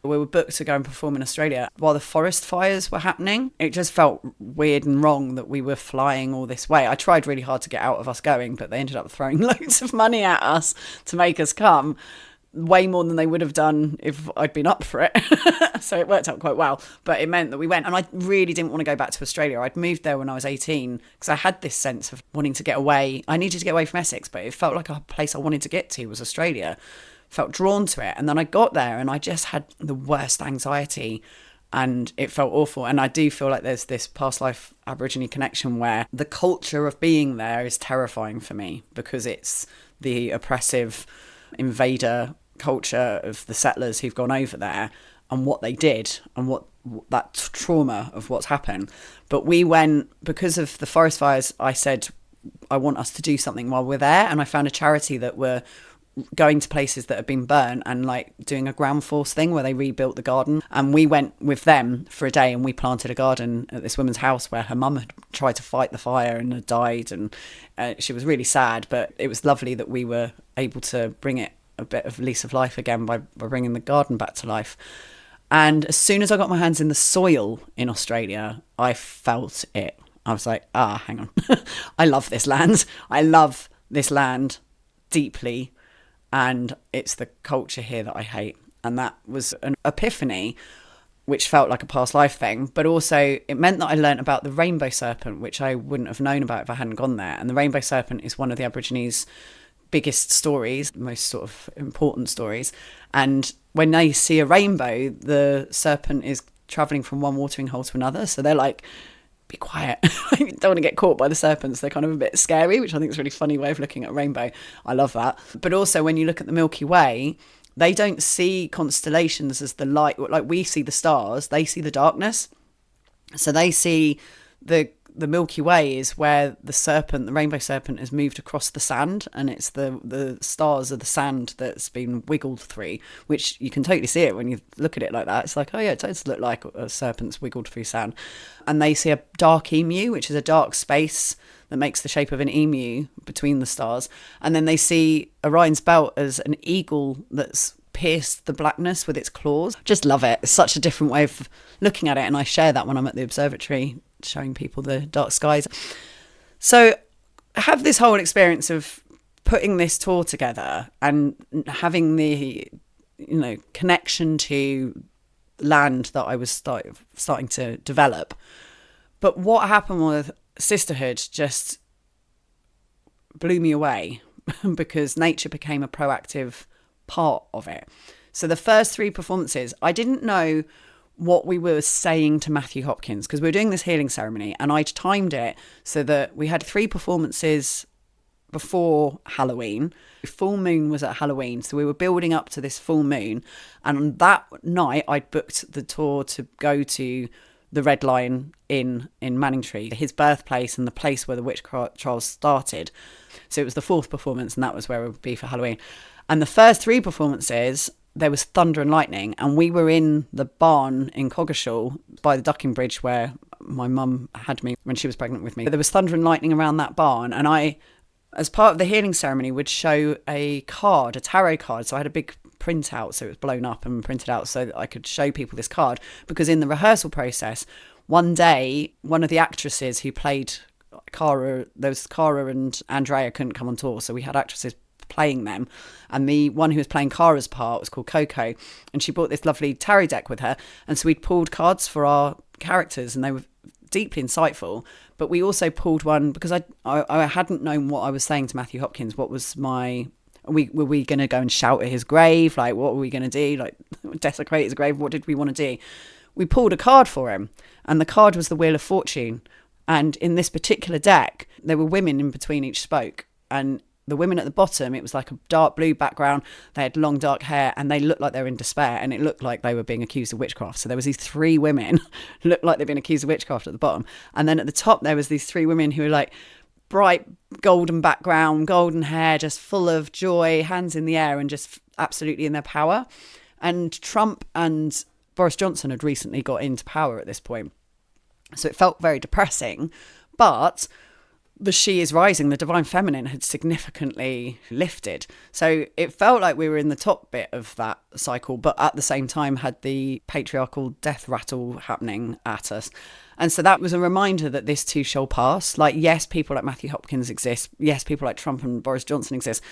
We were booked to go and perform in Australia while the forest fires were happening. It just felt weird and wrong that we were flying all this way. I tried really hard to get out of us going, but they ended up throwing loads of money at us to make us come. Way more than they would have done if I'd been up for it. So it worked out quite well. But it meant that we went. And I really didn't want to go back to Australia. I'd moved there when I was 18 because I had this sense of wanting to get away. I needed to get away from Essex, but it felt like a place I wanted to get to was Australia. Felt drawn to it, and then I got there and I just had the worst anxiety and it felt awful. And I do feel like there's this past life Aborigine connection where the culture of being there is terrifying for me because it's the oppressive invader culture of the settlers who've gone over there and what they did and what that trauma of what's happened. But we went, because of the forest fires, I said I want us to do something while we're there, and I found a charity that were going to places that have been burnt and like doing a ground force thing where they rebuilt the garden. And we went with them for a day and we planted a garden at this woman's house where her mum had tried to fight the fire and had died, and she was really sad, but it was lovely that we were able to bring it a bit of lease of life again by bringing the garden back to life. And as soon as I got my hands in the soil in Australia, I felt it. I was like, hang on. I love this land. I love this land deeply. And it's the culture here that I hate. And that was an epiphany, which felt like a past life thing. But also it meant that I learnt about the rainbow serpent, which I wouldn't have known about if I hadn't gone there. And the rainbow serpent is one of the Aborigines' biggest stories, most sort of important stories. And when they see a rainbow, the serpent is travelling from one watering hole to another. So they're like, be quiet. Don't want to get caught by the serpents. They're kind of a bit scary, which I think is a really funny way of looking at a rainbow. I love that. But also when you look at the Milky Way, they don't see constellations as the light. Like we see the stars, they see the darkness. So they see the the Milky Way is where the rainbow serpent, has moved across the sand, and it's the stars of the sand that's been wiggled through, which you can totally see it when you look at it like that. It's like, oh yeah, it does look like a serpent's wiggled through sand. And they see a dark emu, which is a dark space that makes the shape of an emu between the stars. And then they see Orion's belt as an eagle that's pierced the blackness with its claws. Just love it. It's such a different way of looking at it, and I share that when I'm at the observatory showing people the dark skies. So I have this whole experience of putting this tour together and having the connection to land that I was starting to develop. But what happened with Sisterhood just blew me away because nature became a proactive part of it. So the first 3 performances, I didn't know what we were saying to Matthew Hopkins, because we were doing this healing ceremony, and I timed it so that we had 3 performances before Halloween. Full moon was at Halloween, so we were building up to this full moon, and on that night I'd booked the tour to go to the Red Lion Inn in Manningtree, his birthplace and the place where the witch trials started. So it was the 4th performance, and that was where it would be for Halloween. And the first 3 performances, there was thunder and lightning, and we were in the barn in Coggeshall by the Ducking Bridge where my mum had me when she was pregnant with me. There was thunder and lightning around that barn, and I, as part of the healing ceremony, would show a tarot card. So I had a big printout, so it was blown up and printed out so that I could show people this card, because in the rehearsal process, one day, one of the actresses who played Cara and Andrea couldn't come on tour, so we had actresses playing them, and the one who was playing Cara's part was called Coco, and she brought this lovely tarot deck with her, and so we'd pulled cards for our characters, and they were deeply insightful. But we also pulled one because I hadn't known what I was saying to Matthew Hopkins. What was were we going to go and shout at his grave? Like, what were we going to do? Like, desecrate his grave? What did we want to do? We pulled a card for him, and the card was the Wheel of Fortune. And in this particular deck, there were women in between each spoke, and the women at the bottom, it was like a dark blue background. They had long dark hair, and they looked like they were in despair, and it looked like they were being accused of witchcraft. So there was these 3 women looked like they'd been accused of witchcraft at the bottom, and then at the top there was these 3 women who were like bright golden background, golden hair, just full of joy, hands in the air, and just absolutely in their power. And Trump and Boris Johnson had recently got into power at this point, so it felt very depressing. But the she is rising, the divine feminine, had significantly lifted. So it felt like we were in the top bit of that cycle, but at the same time had the patriarchal death rattle happening at us. And so that was a reminder that this too shall pass. Like, yes, people like Matthew Hopkins exist. Yes, people like Trump and Boris Johnson exist,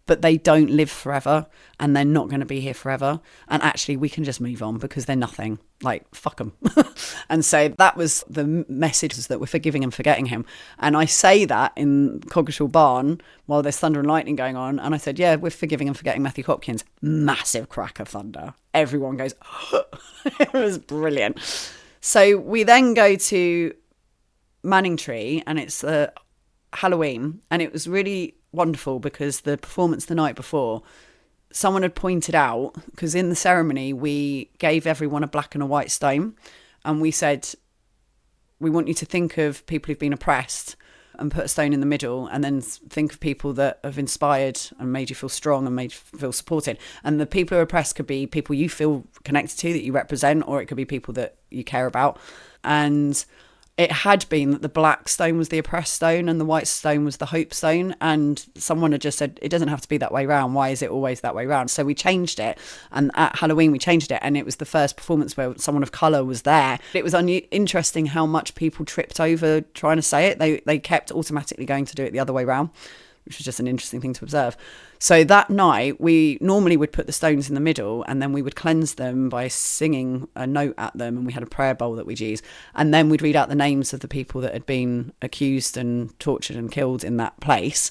but they don't live forever, and they're not going to be here forever. And actually, we can just move on because they're nothing. Like, fuck them. And so that was the message, is that we're forgiving and forgetting him. And I say that in Coggeshall Barn while there's thunder and lightning going on. And I said, yeah, we're forgiving and forgetting Matthew Hopkins. Massive crack of thunder. Everyone goes, it was brilliant. So we then go to Manningtree, and it's Halloween, and it was really wonderful because the performance the night before, someone had pointed out, because in the ceremony we gave everyone a black and a white stone, and we said, we want you to think of people who've been oppressed and put a stone in the middle, and then think of people that have inspired and made you feel strong and made you feel supported. And the people who are oppressed could be people you feel connected to, that you represent, or it could be people that you care about. And it had been that the black stone was the oppressed stone and the white stone was the hope stone. And someone had just said, it doesn't have to be that way round. Why is it always that way round? So we changed it. And at Halloween, we changed it. And it was the first performance where someone of colour was there. It was interesting how much people tripped over trying to say it. They kept automatically going to do it the other way round, which was just an interesting thing to observe. So that night, we normally would put the stones in the middle, and then we would cleanse them by singing a note at them, and we had a prayer bowl that we'd use. And then we'd read out the names of the people that had been accused and tortured and killed in that place.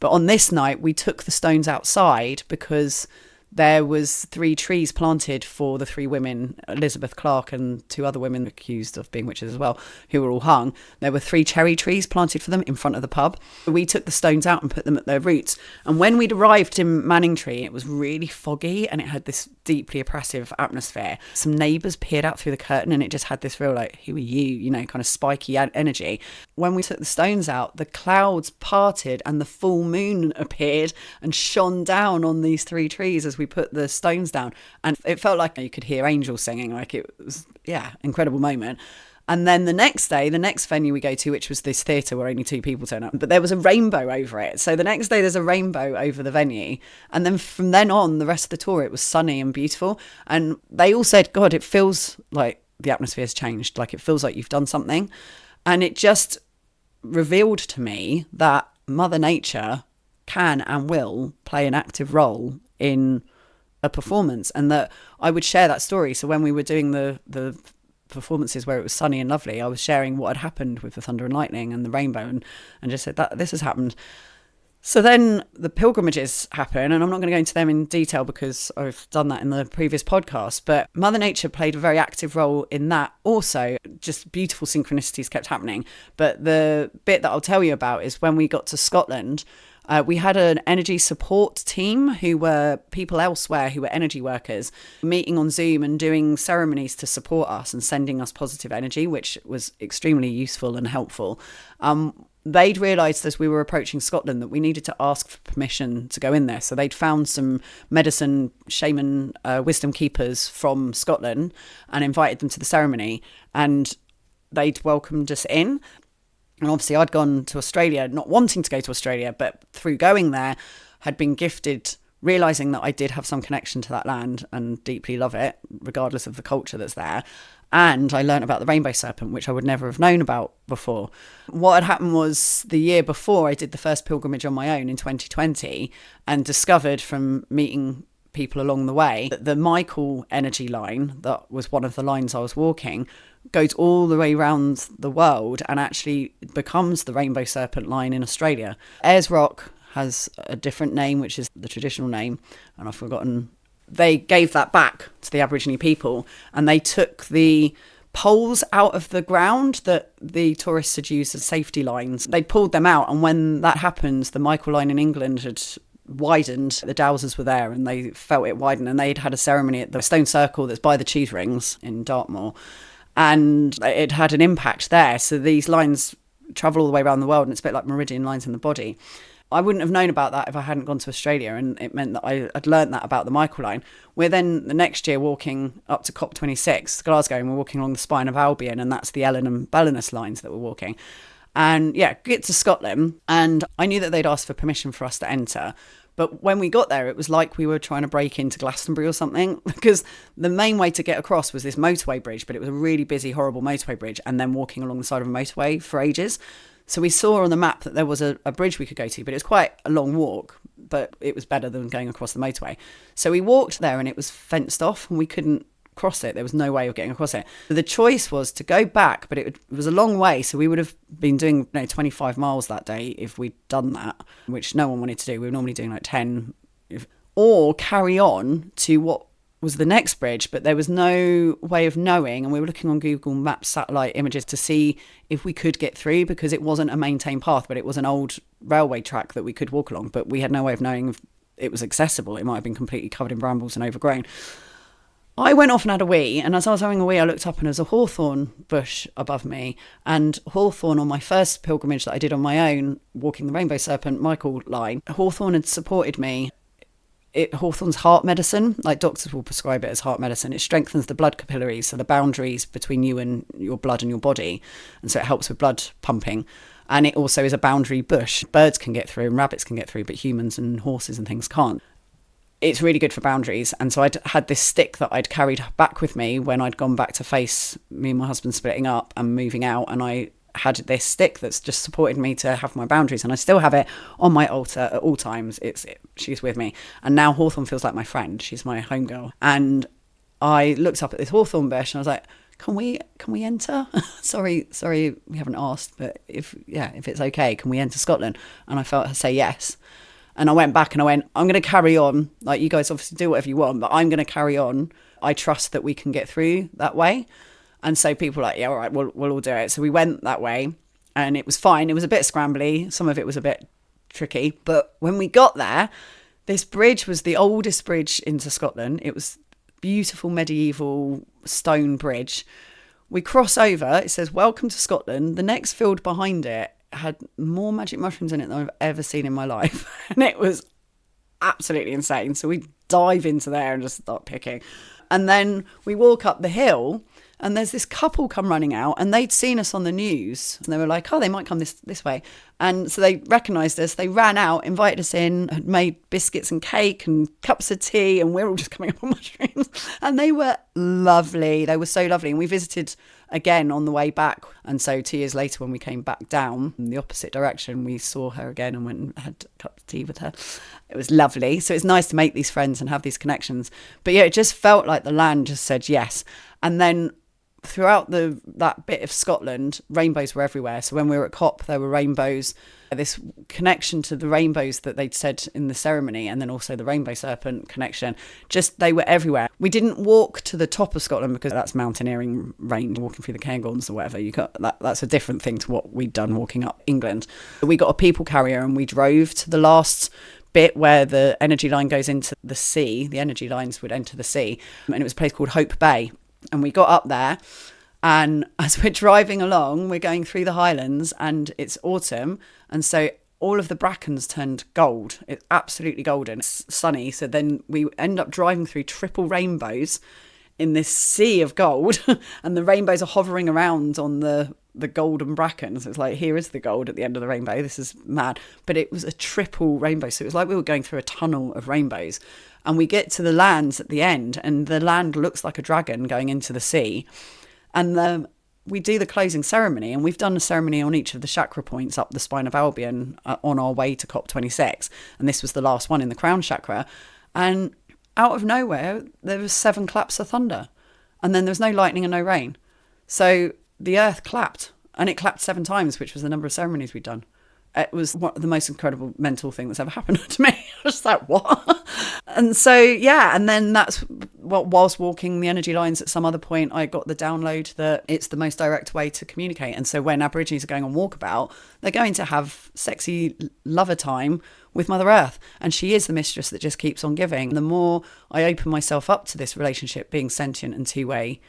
But on this night, we took the stones outside because there was 3 trees planted for the 3 women, Elizabeth Clark and 2 other women accused of being witches as well, who were all hung. There were 3 cherry trees planted for them in front of the pub. We took the stones out and put them at their roots. And when we'd arrived in Manningtree, it was really foggy and it had this deeply oppressive atmosphere. Some neighbours peered out through the curtain and it just had this real like, who are you, kind of spiky energy. When we took the stones out, the clouds parted and the full moon appeared and shone down on these 3 trees as we put the stones down, and it felt like you could hear angels singing. Like, it was incredible moment. And then the next day, the next venue we go to, which was this theatre where only 2 people turn up, but there was a rainbow over it. So the next day there's a rainbow over the venue, and then from then on the rest of the tour it was sunny and beautiful. And they all said, God, it feels like the atmosphere's changed, like it feels like you've done something. And it just revealed to me that Mother Nature can and will play an active role in a performance, and that I would share that story. So when we were doing the performances where it was sunny and lovely, I was sharing what had happened with the thunder and lightning and the rainbow, and just said that this has happened. So then the pilgrimages happen, and I'm not going to go into them in detail because I've done that in the previous podcast, but Mother Nature played a very active role in that also. Just beautiful synchronicities kept happening. But the bit that I'll tell you about is when we got to Scotland, we had an energy support team who were people elsewhere who were energy workers meeting on Zoom and doing ceremonies to support us and sending us positive energy, which was extremely useful and helpful. They'd realised as we were approaching Scotland that we needed to ask for permission to go in there. So they'd found some medicine, shaman, wisdom keepers from Scotland and invited them to the ceremony, and they'd welcomed us in. And obviously I'd gone to Australia, not wanting to go to Australia, but through going there, had been gifted, realising that I did have some connection to that land and deeply love it, regardless of the culture that's there. And I learned about the rainbow serpent, which I would never have known about before. What had happened was the year before, I did the first pilgrimage on my own in 2020 and discovered from meeting people along the way that the Michael energy line, that was one of the lines I was walking, goes all the way around the world and actually becomes the rainbow serpent line in Australia. Ayers Rock has a different name, which is the traditional name, and I've forgotten. They gave that back to the Aborigine people, and they took the poles out of the ground that the tourists had used as safety lines. They pulled them out, and when that happened, the Michael line in England had widened. The Dowsers were there and they felt it widen, and they'd had a ceremony at the stone circle that's by the cheese rings in Dartmoor, and it had an impact there. So these lines travel all the way around the world, and it's a bit like meridian lines in the body. I wouldn't have known about that if I hadn't gone to Australia, and it meant that I had learned that about the Michael line. We're then the next year walking up to COP26, Glasgow, and we're walking along the spine of Albion, and that's the Ellen and Belinus lines that we're walking. And get to Scotland, and I knew that they'd asked for permission for us to enter. But when we got there, it was like we were trying to break into Glastonbury or something, because the main way to get across was this motorway bridge, but it was a really busy, horrible motorway bridge, and then walking along the side of a motorway for ages. So we saw on the map that there was a bridge we could go to, but it was quite a long walk, but it was better than going across the motorway. So we walked there and it was fenced off and we couldn't cross it. There was no way of getting across it. So the choice was to go back, but it was a long way. So we would have been doing 25 miles that day if we'd done that, which no one wanted to do. We were normally doing like 10, or carry on to what was the next bridge, but there was no way of knowing, and we were looking on Google Maps satellite images to see if we could get through, because it wasn't a maintained path, but it was an old railway track that we could walk along, but we had no way of knowing if it was accessible. It might have been completely covered in brambles and overgrown. I went off and had a wee, and as I was having a wee, I looked up and there was a hawthorn bush above me, and hawthorn, on my first pilgrimage that I did on my own, walking the Rainbow Serpent Michael line, hawthorn had supported me. Hawthorn's heart medicine, like doctors will prescribe it as heart medicine. It strengthens the blood capillaries, so the boundaries between you and your blood and your body, and so it helps with blood pumping. And it also is a boundary bush. Birds can get through and rabbits can get through, but humans and horses and things can't. It's really good for boundaries. And so I'd had this stick that I'd carried back with me when I'd gone back to face me and my husband splitting up and moving out, and I had this stick that's just supported me to have my boundaries, and I still have it on my altar at all times. She's with me, and now Hawthorn feels like my friend. She's my homegirl. And I looked up at this hawthorn bush and I was like, can we enter? sorry we haven't asked, but if it's okay, can we enter Scotland? And I felt her say yes. And I went back and I went, I'm going to carry on. Like, you guys obviously do whatever you want, but I'm going to carry on. I trust that we can get through that way. And so people were like, yeah, all right, we'll all do it. So we went that way and it was fine. It was a bit scrambly. Some of it was a bit tricky. But when we got there, this bridge was the oldest bridge into Scotland. It was beautiful medieval stone bridge. We cross over. It says, welcome to Scotland. The next field behind it had more magic mushrooms in it than I've ever seen in my life. And it was absolutely insane. So we dive into there and just start picking. And then we walk up the hill and there's this couple come running out and they'd seen us on the news and they were like, oh, they might come this way. And so they recognised us. They ran out, invited us in, had made biscuits and cake and cups of tea, and we're all just coming up on mushrooms. And they were lovely. They were so lovely. And we visited again on the way back. And so 2 years later, when we came back down in the opposite direction, we saw her again and went and had a cup of tea with her. It was lovely. So it's nice to make these friends and have these connections. But yeah, it just felt like the land just said yes. And then throughout that bit of Scotland, rainbows were everywhere. So when we were at COP, there were rainbows. This connection to the rainbows that they'd said in the ceremony, and then also the rainbow serpent connection, just they were everywhere. We didn't walk to the top of Scotland because that's mountaineering range, walking through the Cairngorms or whatever. That's a different thing to what we'd done walking up England. We got a people carrier and we drove to the last bit where the energy line goes into the sea. The energy lines would enter the sea, and it was a place called Hope Bay. And we got up there, and as we're driving along, we're going through the Highlands and it's autumn. And so all of the brackens turned gold. It's absolutely golden. It's sunny. So then we end up driving through triple rainbows in this sea of gold and the rainbows are hovering around on the golden brackens. It's like, here is the gold at the end of the rainbow. This is mad. But it was a triple rainbow. So it was like we were going through a tunnel of rainbows. And we get to the lands at the end, and the land looks like a dragon going into the sea. And we do the closing ceremony, and we've done a ceremony on each of the chakra points up the spine of Albion on our way to COP26. And this was the last one in the crown chakra. And out of nowhere, there was 7 claps of thunder. And then there was no lightning and no rain. So the earth clapped, and it clapped 7 times, which was the number of ceremonies we'd done. It was one of the most incredible mental thing that's ever happened to me. I was just like, what? And so, yeah, and then that's whilst walking the energy lines at some other point, I got the download that it's the most direct way to communicate. And so when Aborigines are going on walkabout, they're going to have sexy lover time with Mother Earth. And she is the mistress that just keeps on giving. The more I open myself up to this relationship being sentient and two-way,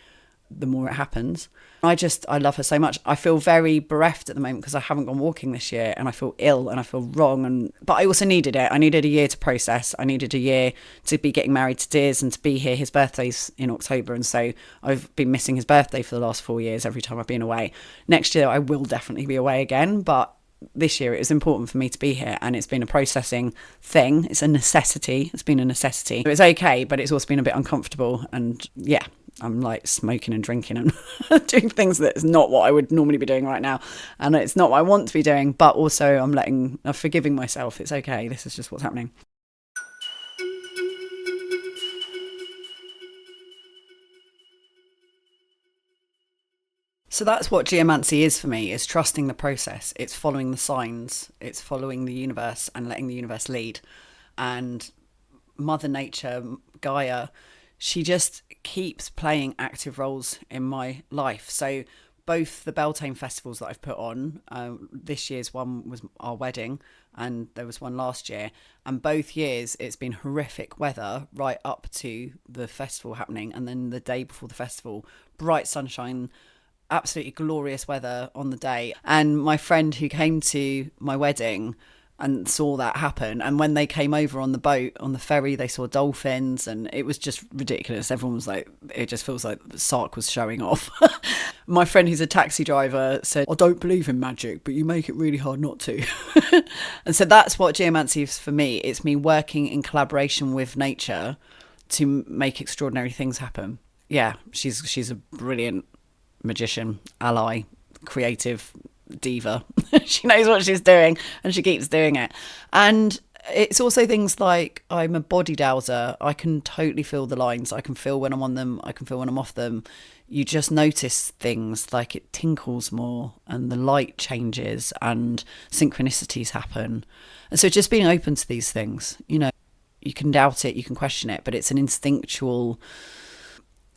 the more it happens. I love her so much. I feel very bereft at the moment because I haven't gone walking this year, and I feel ill and I feel wrong. But I also needed it. I needed a year to process. I needed a year to be getting married to Diz and to be here. His birthday's in October, and so I've been missing his birthday for the last 4 years every time I've been away. Next year I will definitely be away again, but this year it was important for me to be here, and it's been a processing thing. It's a necessity. It's been a necessity. It's okay, but it's also been a bit uncomfortable, and yeah, I'm like smoking and drinking and doing things that is not what I would normally be doing right now, and it's not what I want to be doing, but also I'm forgiving myself. It's okay, this is just what's happening. So that's what geomancy is for me, is trusting the process. It's following the signs, it's following the universe and letting the universe lead. And Mother Nature, Gaia, she just keeps playing active roles in my life. So both the Beltane festivals that I've put on, this year's one was our wedding, and there was one last year, and both years it's been horrific weather right up to the festival happening, and then the day before the festival, bright sunshine, absolutely glorious weather on the day. And my friend who came to my wedding and saw that happen, and when they came over on the boat, on the ferry, they saw dolphins, and it was just ridiculous. Everyone was like, it just feels like Sark was showing off. My friend who's a taxi driver said, I don't believe in magic, but you make it really hard not to. And so that's what geomancy is for me. It's me working in collaboration with nature to make extraordinary things happen. Yeah, she's a brilliant magician, ally, creative diva. She knows what she's doing and she keeps doing it. And it's also things like I'm a body dowser. I can totally feel the lines. I can feel when I'm on them. I can feel when I'm off them. you just notice things like it tinkles more and the light changes and synchronicities happen. And so just being open to these things, you know, you can doubt it, you can question it, but it's an instinctual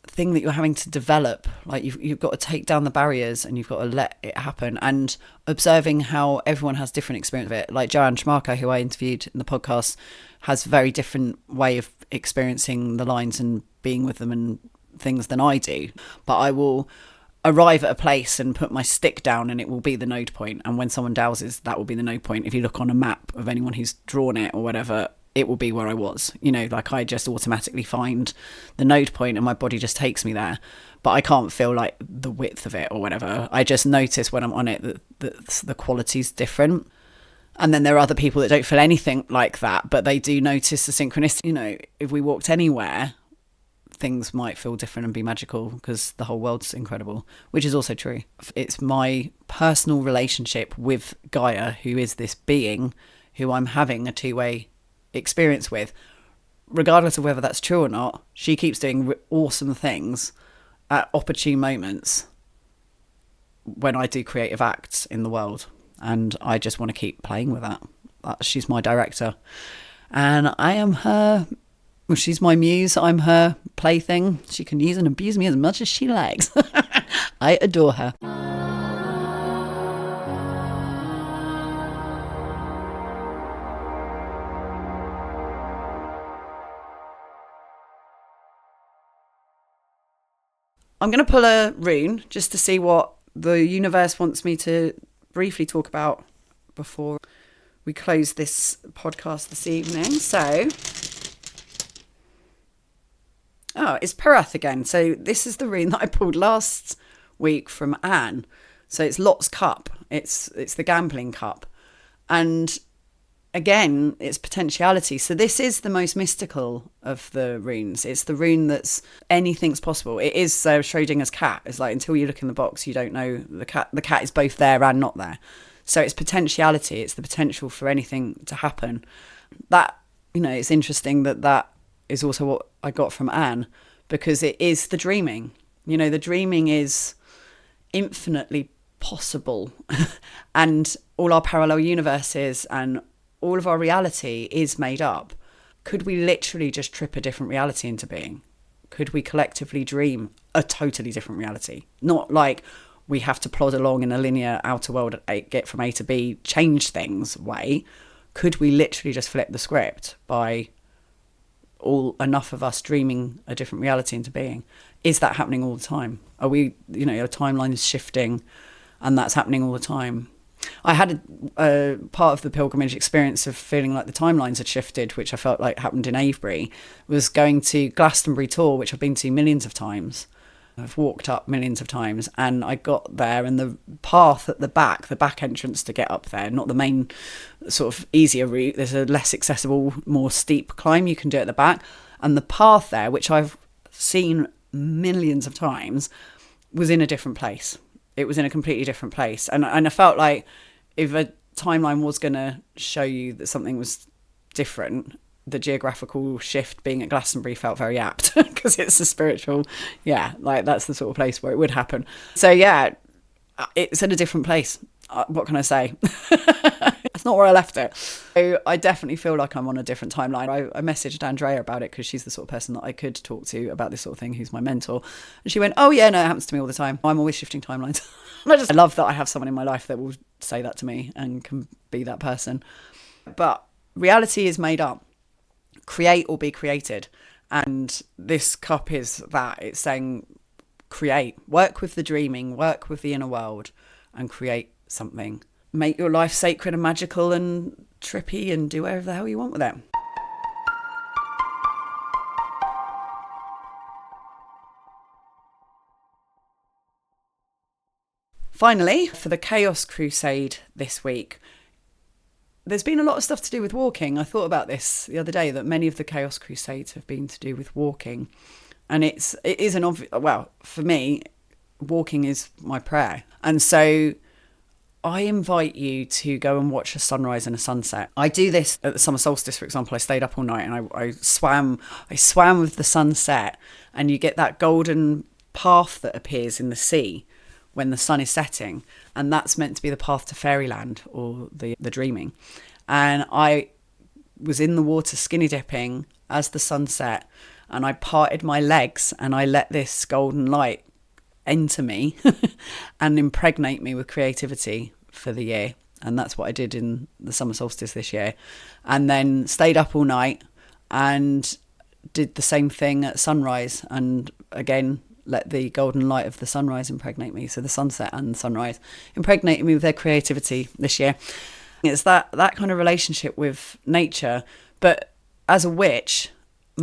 thing that you're having to develop. Like you've got to take down the barriers and you've got to let it happen, and observing how everyone has different experience of it. Like Joanne Schmarko, who I interviewed in the podcast, has a very different way of experiencing the lines and being with them and things than I do. But I will arrive at a place and put my stick down and it will be the node point, and when someone dowses, that will be the node point. If you look on a map of anyone who's drawn it or whatever, it will be where I was, you know, like I just automatically find the node point and my body just takes me there. But I can't feel like the width of it or whatever. I just notice when I'm on it that the quality's different. And then there are other people that don't feel anything like that, but they do notice the synchronicity. You know, if we walked anywhere, things might feel different and be magical because the whole world's incredible, which is also true. It's my personal relationship with Gaia, who is this being who I'm having a two-way experience with. Regardless of whether that's true or not, she keeps doing awesome things at opportune moments when I do creative acts in the world. And I just want to keep playing with that. She's my director. And I am her... Well, she's my muse. I'm her plaything. She can use and abuse me as much as she likes. I adore her. I'm going to pull a rune just to see what the universe wants me to briefly talk about before we close this podcast this evening. So, it's Parath again. So this is the rune that I pulled last week from Anne. So it's Lot's cup. It's the gambling cup. And again, it's potentiality. So this is the most mystical of the runes. It's the rune that's anything's possible. It is Schrodinger's cat. It's like until you look in the box, you don't know the cat. The cat is both there and not there. So it's potentiality. It's the potential for anything to happen. That, you know, it's interesting that is also what I got from Anne, because it is the dreaming. You know, the dreaming is infinitely possible and all our parallel universes and all of our reality is made up. Could we literally just trip a different reality into being? Could we collectively dream a totally different reality? Not like we have to plod along in a linear outer world, get from A to B, change things way. Could we literally just flip the script by enough of us dreaming a different reality into being? Is that happening all the time? Are we, you know, your timeline is shifting and that's happening all the time? I had a part of the pilgrimage experience of feeling like the timelines had shifted, which I felt like happened in Avebury, was going to Glastonbury Tor, which I've been to millions of times. I've walked up millions of times, and I got there, and the path at the back entrance to get up there, not the main sort of easier route, there's a less accessible, more steep climb you can do at the back, and the path there, which I've seen millions of times, was in a different place. It was in a completely different place, and I felt like if a timeline was going to show you that something was different, the geographical shift being at Glastonbury felt very apt because it's a spiritual, like that's the sort of place where it would happen. So yeah, it's in a different place. What can I say? It's not where I left it. So I definitely feel like I'm on a different timeline. I messaged Andrea about it because she's the sort of person that I could talk to about this sort of thing, who's my mentor. And she went, oh yeah, no, it happens to me all the time. I'm always shifting timelines. And I love that I have someone in my life that will say that to me and can be that person. But reality is made up. Create or be created. And this cup is that. It's saying create. Work with the dreaming, work with the inner world and create something. Make your life sacred and magical and trippy and do whatever the hell you want with it. Finally, for the Chaos Crusade this week, there's been a lot of stuff to do with walking. I thought about this the other day, that many of the Chaos Crusades have been to do with walking. And it is an obvious, well, for me, walking is my prayer. And so I invite you to go and watch a sunrise and a sunset. I do this at the summer solstice, for example. I stayed up all night and I swam with the sunset, and you get that golden path that appears in the sea when the sun is setting, and that's meant to be the path to fairyland or the dreaming. And I was in the water skinny dipping as the sun set, and I parted my legs and I let this golden light enter me and impregnate me with creativity for the year. And that's what I did in the summer solstice this year. And then stayed up all night and did the same thing at sunrise, and again let the golden light of the sunrise impregnate me. So the sunset and the sunrise impregnated me with their creativity this year. It's that kind of relationship with nature. But as a witch,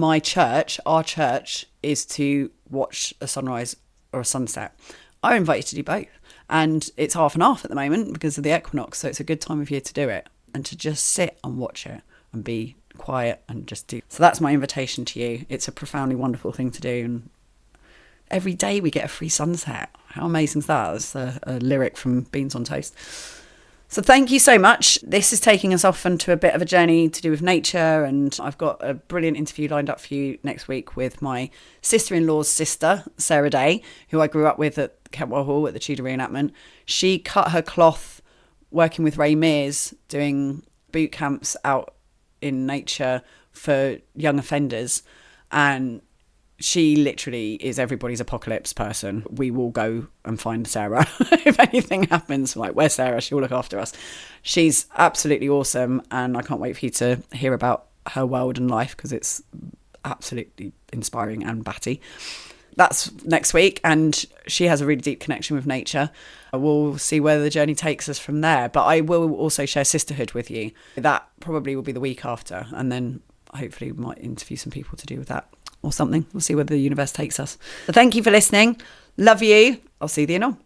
our church is to watch a sunrise or a sunset. I invite you to do both. And it's half and half at the moment because of the equinox. So it's a good time of year to do it and to just sit and watch it and be quiet and just do. So that's my invitation to you. It's a profoundly wonderful thing to do. And every day we get a free sunset. How amazing is that? That's a lyric from Beans on Toast. So thank you so much. This is taking us off into a bit of a journey to do with nature, and I've got a brilliant interview lined up for you next week with my sister-in-law's sister, Sarah Day, who I grew up with at Kentwell Hall at the Tudor reenactment. She cut her cloth working with Ray Mears, doing boot camps out in nature for young offenders, and she literally is everybody's apocalypse person. We will go and find Sarah. If anything happens, like, where's Sarah? She'll look after us. She's absolutely awesome, and I can't wait for you to hear about her world and life because it's absolutely inspiring and batty. That's next week, and she has a really deep connection with nature. We'll see where the journey takes us from there, but I will also share sisterhood with you. That probably will be the week after, and then hopefully we might interview some people to do with that or something. We'll see where the universe takes us. So thank you for listening. Love you. I'll see you on.